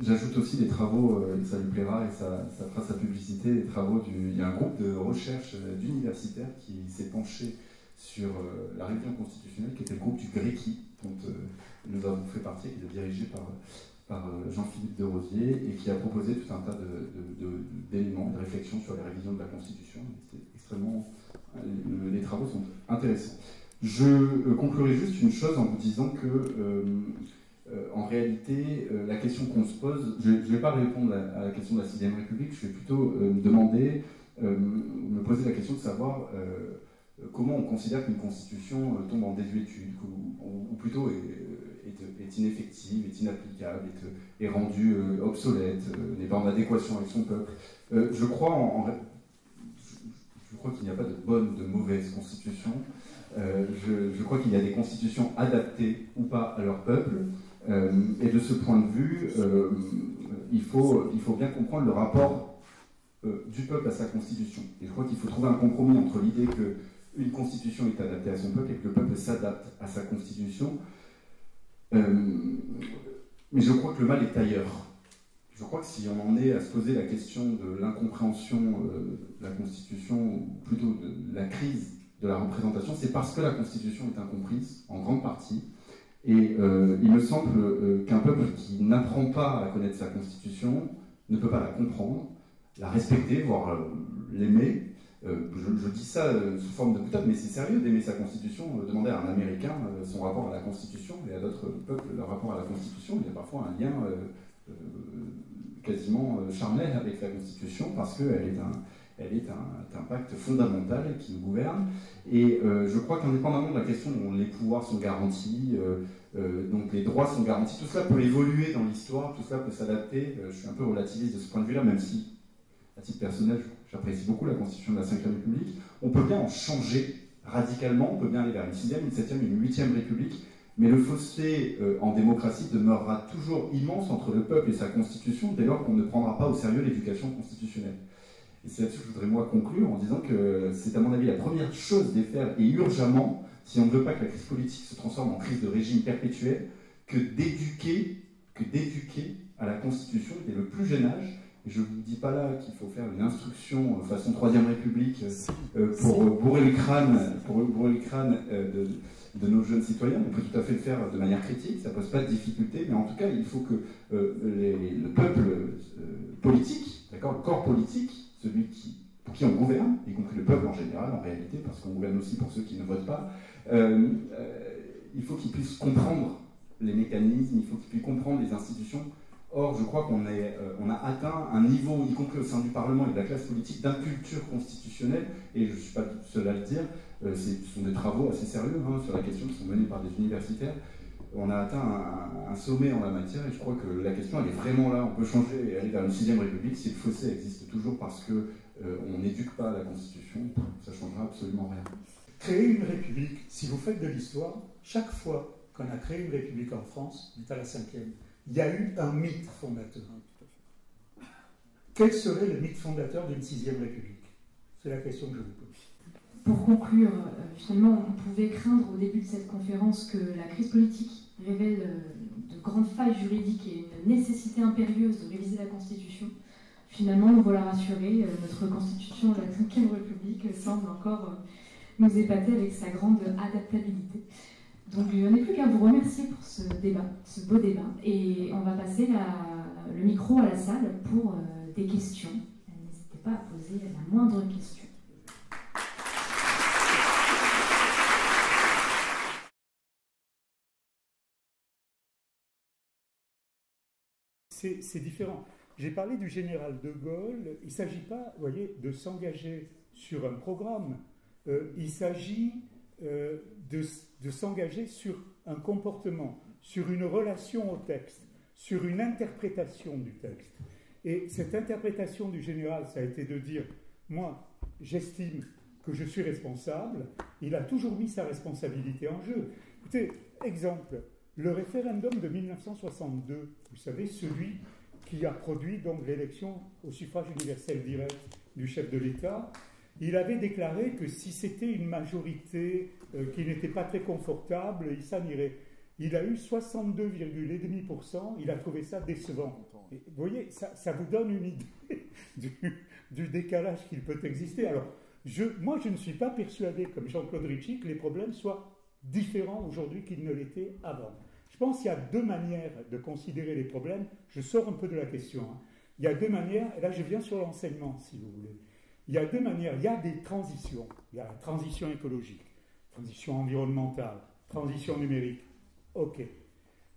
J'ajoute aussi des travaux, et ça lui plaira et ça fera sa publicité, des travaux il y a un groupe de recherche d'universitaires qui s'est penché sur la révision constitutionnelle, qui était le groupe du GRECI, dont nous avons fait partie, qui est dirigé par Jean-Philippe Derosier, et qui a proposé tout un tas d'éléments, de réflexions sur les révisions de la Constitution. C'était extrêmement... Les travaux sont intéressants. Je conclurai juste une chose en vous disant que, en réalité, la question qu'on se pose, je ne vais pas répondre à la question de la 6e République, je vais plutôt me poser la question de savoir comment on considère qu'une constitution tombe en désuétude, ou plutôt est ineffective, est inapplicable, est rendue obsolète, n'est pas en adéquation avec son peuple. Je crois qu'il n'y a pas de bonne ou de mauvaise constitution. Je crois qu'il y a des constitutions adaptées ou pas à leur peuple. Et de ce point de vue, il faut bien comprendre le rapport du peuple à sa constitution. Et je crois qu'il faut trouver un compromis entre l'idée qu'une constitution est adaptée à son peuple et que le peuple s'adapte à sa constitution. Mais je crois que le mal est ailleurs. Je crois que si on en est à se poser la question de l'incompréhension de la Constitution, ou plutôt de la crise de la représentation, c'est parce que la Constitution est incomprise, en grande partie. Et il me semble qu'un peuple qui n'apprend pas à connaître sa Constitution ne peut pas la comprendre, la respecter, voire l'aimer. Je dis ça sous forme de boutade, mais c'est sérieux d'aimer sa Constitution. Demander à un Américain son rapport à la Constitution et à d'autres peuples leur rapport à la Constitution, il y a parfois un lien quasiment charnel avec la Constitution parce qu'elle elle est un pacte fondamental qui nous gouverne. Et je crois qu'indépendamment de la question dont les pouvoirs sont garantis, donc les droits sont garantis, tout cela peut évoluer dans l'histoire, tout cela peut s'adapter. Je suis un peu relativiste de ce point de vue-là, même si, à titre personnel, j'apprécie beaucoup la Constitution de la Ve République. On peut bien en changer radicalement, on peut bien aller vers une 6e, une 7e, une 8e République, mais le fossé en démocratie demeurera toujours immense entre le peuple et sa Constitution dès lors qu'on ne prendra pas au sérieux l'éducation constitutionnelle. Et c'est là-dessus que je voudrais moi conclure en disant que c'est à mon avis la première chose à faire, et urgemment, si on ne veut pas que la crise politique se transforme en crise de régime perpétuelle, que d'éduquer à la Constitution dès le plus jeune âge. Et je ne vous dis pas là qu'il faut faire une instruction façon 3e République pour bourrer le crâne, de nos jeunes citoyens. On peut tout à fait le faire de manière critique, ça ne pose pas de difficulté, mais en tout cas, il faut que le peuple politique, d'accord, le corps politique, celui pour qui on gouverne, y compris le peuple en général, en réalité, parce qu'on gouverne aussi pour ceux qui ne votent pas, il faut qu'ils puissent comprendre les mécanismes, il faut qu'ils puissent comprendre les institutions. Or, je crois qu'on a atteint un niveau, y compris au sein du Parlement et de la classe politique, d'inculture constitutionnelle, et je ne suis pas seul à le dire, ce sont des travaux assez sérieux sur la question qui sont menés par des universitaires. On a atteint un sommet en la matière, et je crois que la question, elle est vraiment là. On peut changer et aller vers une 6e République si le fossé existe toujours parce qu'on n'éduque pas la Constitution, ça ne changera absolument rien. Créer une République, si vous faites de l'histoire, chaque fois qu'on a créé une République en France, on est à la 5e, il y a eu un mythe fondateur. Quel serait le mythe fondateur d'une 6e République? C'est la question que je vous pose. Pour conclure, finalement, on pouvait craindre au début de cette conférence que la crise politique révèle de grandes failles juridiques et une nécessité impérieuse de réviser la Constitution. Finalement, nous voilà rassurés, notre Constitution de la 5e République semble encore nous épater avec sa grande adaptabilité. Donc, il n'y a plus qu'à vous remercier pour ce débat, ce beau débat. Et on va passer le micro à la salle pour des questions. N'hésitez pas à poser la moindre question. C'est différent. J'ai parlé du général de Gaulle. Il ne s'agit pas, vous voyez, de s'engager sur un programme. Il s'agit de s'engager sur un comportement, sur une relation au texte, sur une interprétation du texte. Et cette interprétation du général, ça a été de dire, moi, j'estime que je suis responsable. Il a toujours mis sa responsabilité en jeu. Écoutez, exemple, le référendum de 1962, vous savez, celui qui a produit donc l'élection au suffrage universel direct du chef de l'État, il avait déclaré que si c'était une majorité qui n'était pas très confortable, il s'en irait. Il a eu 62,5%, il a trouvé ça décevant. Et vous voyez, ça vous donne une idée du décalage qu'il peut exister. Alors, moi, je ne suis pas persuadé, comme Jean-Claude Ritchie, que les problèmes soient différents aujourd'hui qu'ils ne l'étaient avant. Je pense qu'il y a deux manières de considérer les problèmes. Je sors un peu de la question. Il y a deux manières, et là je viens sur l'enseignement, si vous voulez. Il y a deux manières. Il y a des transitions. Il y a la transition écologique, transition environnementale, transition numérique. Ok.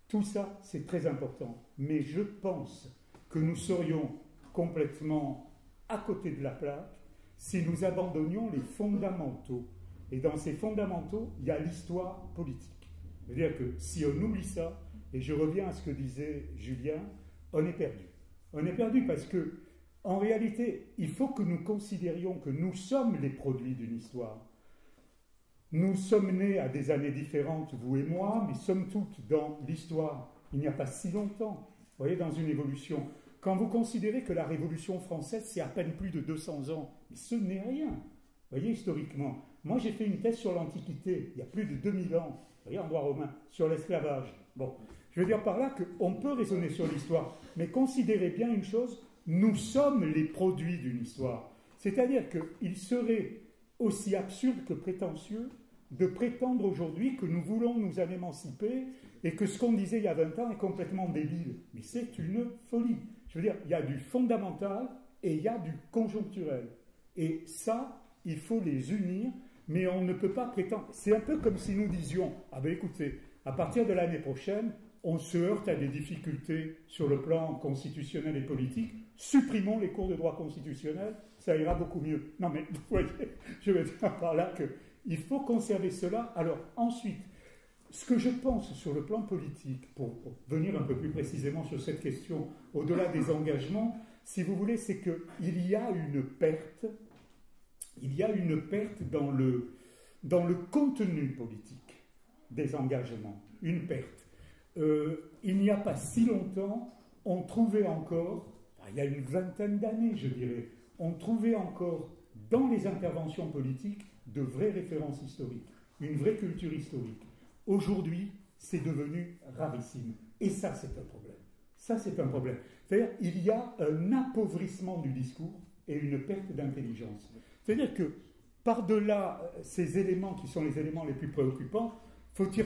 Tout ça, c'est très important. Mais je pense que nous serions complètement à côté de la plaque si nous abandonnions les fondamentaux. Et dans ces fondamentaux, il y a l'histoire politique. C'est-à-dire que si on oublie ça, et je reviens à ce que disait Julien, on est perdu. On est perdu parce que, en réalité, il faut que nous considérions que nous sommes les produits d'une histoire. Nous sommes nés à des années différentes, vous et moi, mais somme toute, dans l'histoire, il n'y a pas si longtemps, vous voyez, dans une évolution. Quand vous considérez que la Révolution française, c'est à peine plus de 200 ans, mais ce n'est rien, vous voyez, historiquement. Moi, j'ai fait une thèse sur l'Antiquité, il y a plus de 2000 ans, rien en droit romain, sur l'esclavage. Bon, je veux dire par là qu'on peut raisonner sur l'histoire, mais considérez bien une chose, nous sommes les produits d'une histoire. C'est-à-dire qu'il serait aussi absurde que prétentieux de prétendre aujourd'hui que nous voulons nous en émanciper et que ce qu'on disait il y a 20 ans est complètement débile. Mais c'est une folie. Je veux dire, il y a du fondamental et il y a du conjoncturel. Et ça, il faut les unir, mais on ne peut pas prétendre... C'est un peu comme si nous disions, ah ben écoutez, à partir de l'année prochaine, on se heurte à des difficultés sur le plan constitutionnel et politique, supprimons les cours de droit constitutionnel, ça ira beaucoup mieux. Non mais, vous voyez, je veux dire par là qu'il faut conserver cela. Alors ensuite, ce que je pense sur le plan politique, pour venir un peu plus précisément sur cette question, au-delà des engagements, si vous voulez, c'est qu'il y a une perte dans le contenu politique des engagements, une perte. Il n'y a pas si longtemps, on trouvait encore, il y a une vingtaine d'années, je dirais, on trouvait encore dans les interventions politiques de vraies références historiques, une vraie culture historique. Aujourd'hui, c'est devenu rarissime. Et ça, c'est un problème. Ça, c'est un problème. C'est-à-dire, il y a un appauvrissement du discours et une perte d'intelligence. C'est-à-dire que, par-delà ces éléments qui sont les éléments les plus préoccupants, faut-il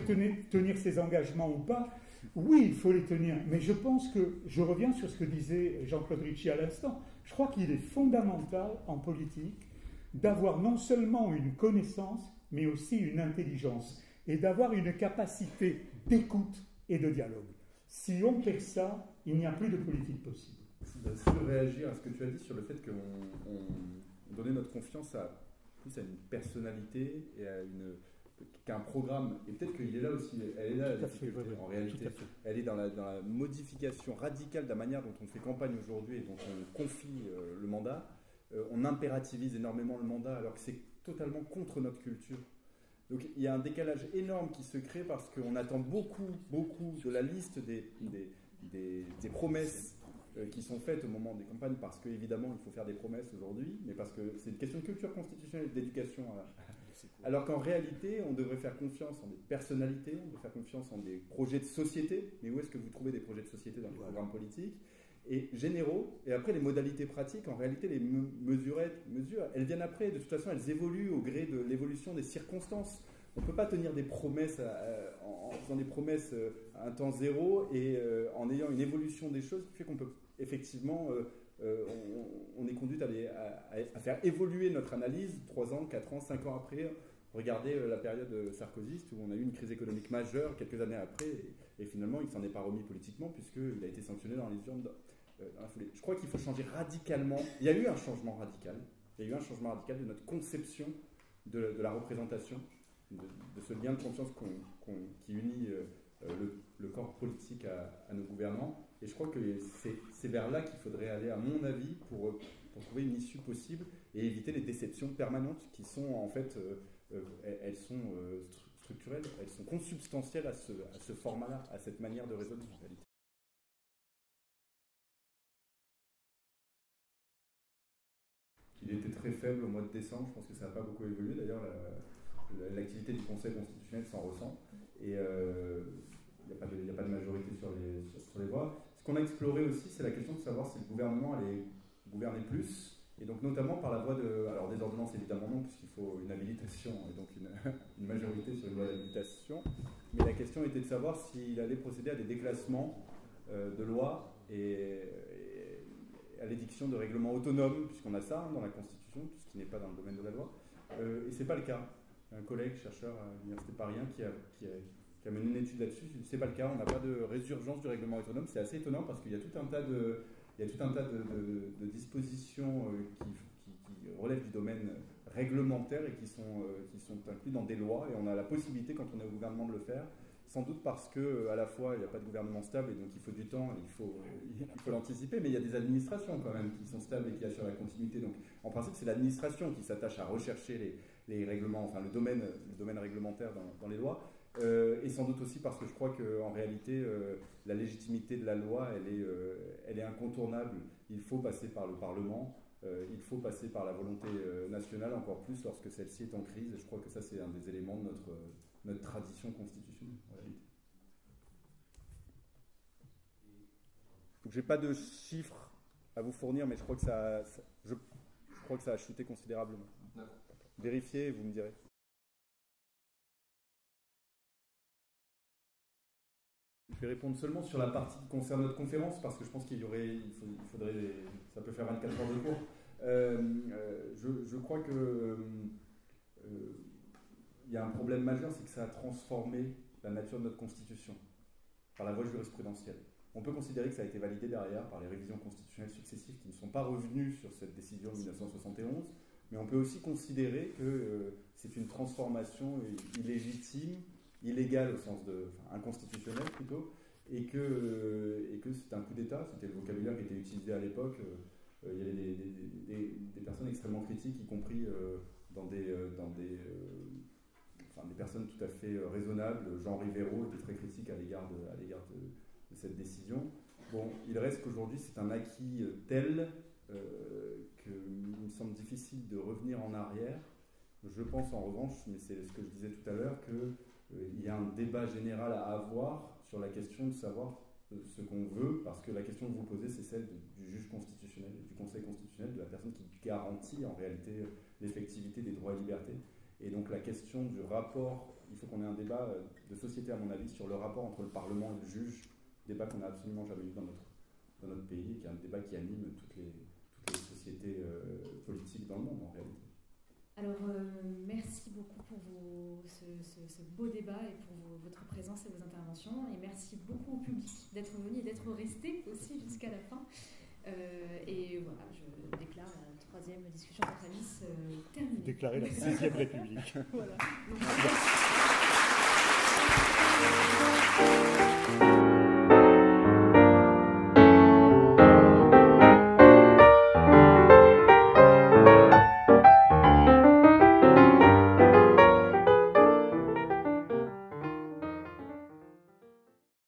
tenir ses engagements ou pas? Oui, il faut les tenir. Mais je pense que, je reviens sur ce que disait Jean-Claude Ricci à l'instant, je crois qu'il est fondamental en politique d'avoir non seulement une connaissance, mais aussi une intelligence, et d'avoir une capacité d'écoute et de dialogue. Si on perd ça, il n'y a plus de politique possible. Si je veux réagir à ce que tu as dit sur le fait qu'on donnait notre confiance plus à une personnalité et qu'à un programme, et peut-être qu'il est là aussi, elle est là la difficulté en réalité, elle est dans la modification radicale de la manière dont on fait campagne aujourd'hui et dont on confie le mandat. On impérativise énormément le mandat alors que c'est totalement contre notre culture. Donc il y a un décalage énorme qui se crée parce qu'on attend beaucoup de la liste des promesses qui sont faites au moment des campagnes, parce qu'évidemment il faut faire des promesses aujourd'hui, mais parce que c'est une question de culture constitutionnelle et d'éducation. Alors qu'en réalité, on devrait faire confiance en des personnalités, on devrait faire confiance en des projets de société. Mais où est-ce que vous trouvez des projets de société dans les programmes politiques et généraux? Et après, les modalités pratiques, en réalité, les mesures, elles viennent après. De toute façon, elles évoluent au gré de l'évolution des circonstances. On ne peut pas tenir des promesses en faisant des promesses à un temps zéro et en ayant une évolution des choses qui fait qu'on peut effectivement, on est conduit à faire évoluer notre analyse 3 ans, 4 ans, 5 ans après. Regardez la période sarkozyste où on a eu une crise économique majeure quelques années après et finalement il ne s'en est pas remis politiquement puisqu'il a été sanctionné dans les urnes dans la foulée. Je crois qu'il faut changer radicalement. Il y a eu un changement radical. Il y a eu un changement radical de notre conception de la représentation, de ce lien de confiance qui unit le corps politique à nos gouvernants. Et je crois que c'est vers là qu'il faudrait aller, à mon avis, pour trouver une issue possible et éviter les déceptions permanentes qui sont en fait, elles sont structurelles, elles sont consubstantielles à ce format-là, à cette manière de résoudre la réalité. Il était très faible au mois de décembre, je pense que ça n'a pas beaucoup évolué. D'ailleurs, l'activité du Conseil constitutionnel s'en ressent. Et il n'y a pas de majorité sur les voix. Ce qu'on a exploré aussi, c'est la question de savoir si le gouvernement allait gouverner plus, et donc notamment par la voie alors des ordonnances évidemment non, puisqu'il faut une habilitation, et donc une majorité sur une loi d'habilitation, mais la question était de savoir s'il allait procéder à des déclassements de lois et à l'édiction de règlements autonomes, puisqu'on a ça dans la Constitution, tout ce qui n'est pas dans le domaine de la loi, et ce n'est pas le cas. Un collègue chercheur à l'Université Paris 1 qui a mené une étude là-dessus. C'est pas le cas, on n'a pas de résurgence du règlement autonome. C'est assez étonnant parce qu'il y a tout un tas de dispositions qui relèvent du domaine réglementaire et qui sont inclus dans des lois, et on a la possibilité quand on est au gouvernement de le faire, sans doute parce que à la fois il n'y a pas de gouvernement stable et donc il faut du temps, il faut l'anticiper, mais il y a des administrations quand même qui sont stables et qui assurent la continuité. Donc en principe c'est l'administration qui s'attache à rechercher les règlements, enfin le domaine réglementaire dans les lois. Et sans doute aussi parce que je crois qu'en réalité, la légitimité de la loi, elle est incontournable. Il faut passer par le Parlement, il faut passer par la volonté nationale, encore plus lorsque celle-ci est en crise. Et je crois que ça, c'est un des éléments de notre tradition constitutionnelle, en réalité. Donc, je n'ai pas de chiffres à vous fournir, mais je crois que ça a chuté considérablement. Vérifiez et vous me direz. Je vais répondre seulement sur la partie qui concerne notre conférence, parce que je pense qu'il faudrait, ça peut faire 24 heures de cours. Je crois que il y a un problème majeur, c'est que ça a transformé la nature de notre Constitution par la voie jurisprudentielle. On peut considérer que ça a été validé derrière par les révisions constitutionnelles successives qui ne sont pas revenues sur cette décision de 1971, mais on peut aussi considérer que c'est une transformation illégitime, illégale au sens inconstitutionnel plutôt, et que c'est un coup d'État, c'était le vocabulaire qui était utilisé à l'époque. Il y avait des personnes extrêmement critiques, y compris des personnes tout à fait raisonnables. Jean Rivero était très critique à l'égard de cette décision. Bon, il reste qu'aujourd'hui, c'est un acquis tel qu'il me semble difficile de revenir en arrière. Je pense en revanche, mais c'est ce que je disais tout à l'heure, qu'il y a un débat général à avoir sur la question de savoir ce qu'on veut, parce que la question que vous posez, c'est celle du juge constitutionnel, du Conseil constitutionnel, de la personne qui garantit en réalité l'effectivité des droits et libertés. Et donc la question du rapport, il faut qu'on ait un débat de société, à mon avis, sur le rapport entre le Parlement et le juge, débat qu'on n'a absolument jamais eu dans notre pays, et qui est un débat qui anime toutes les sociétés politiques dans le monde, en réalité. Alors, merci beaucoup pour ce beau débat et pour votre présence et vos interventions. Et merci beaucoup au public d'être venu et d'être resté aussi jusqu'à la fin. Et voilà, je déclare la 3e discussion contre Alice terminée. Déclarer la 6e République. Voilà. Donc,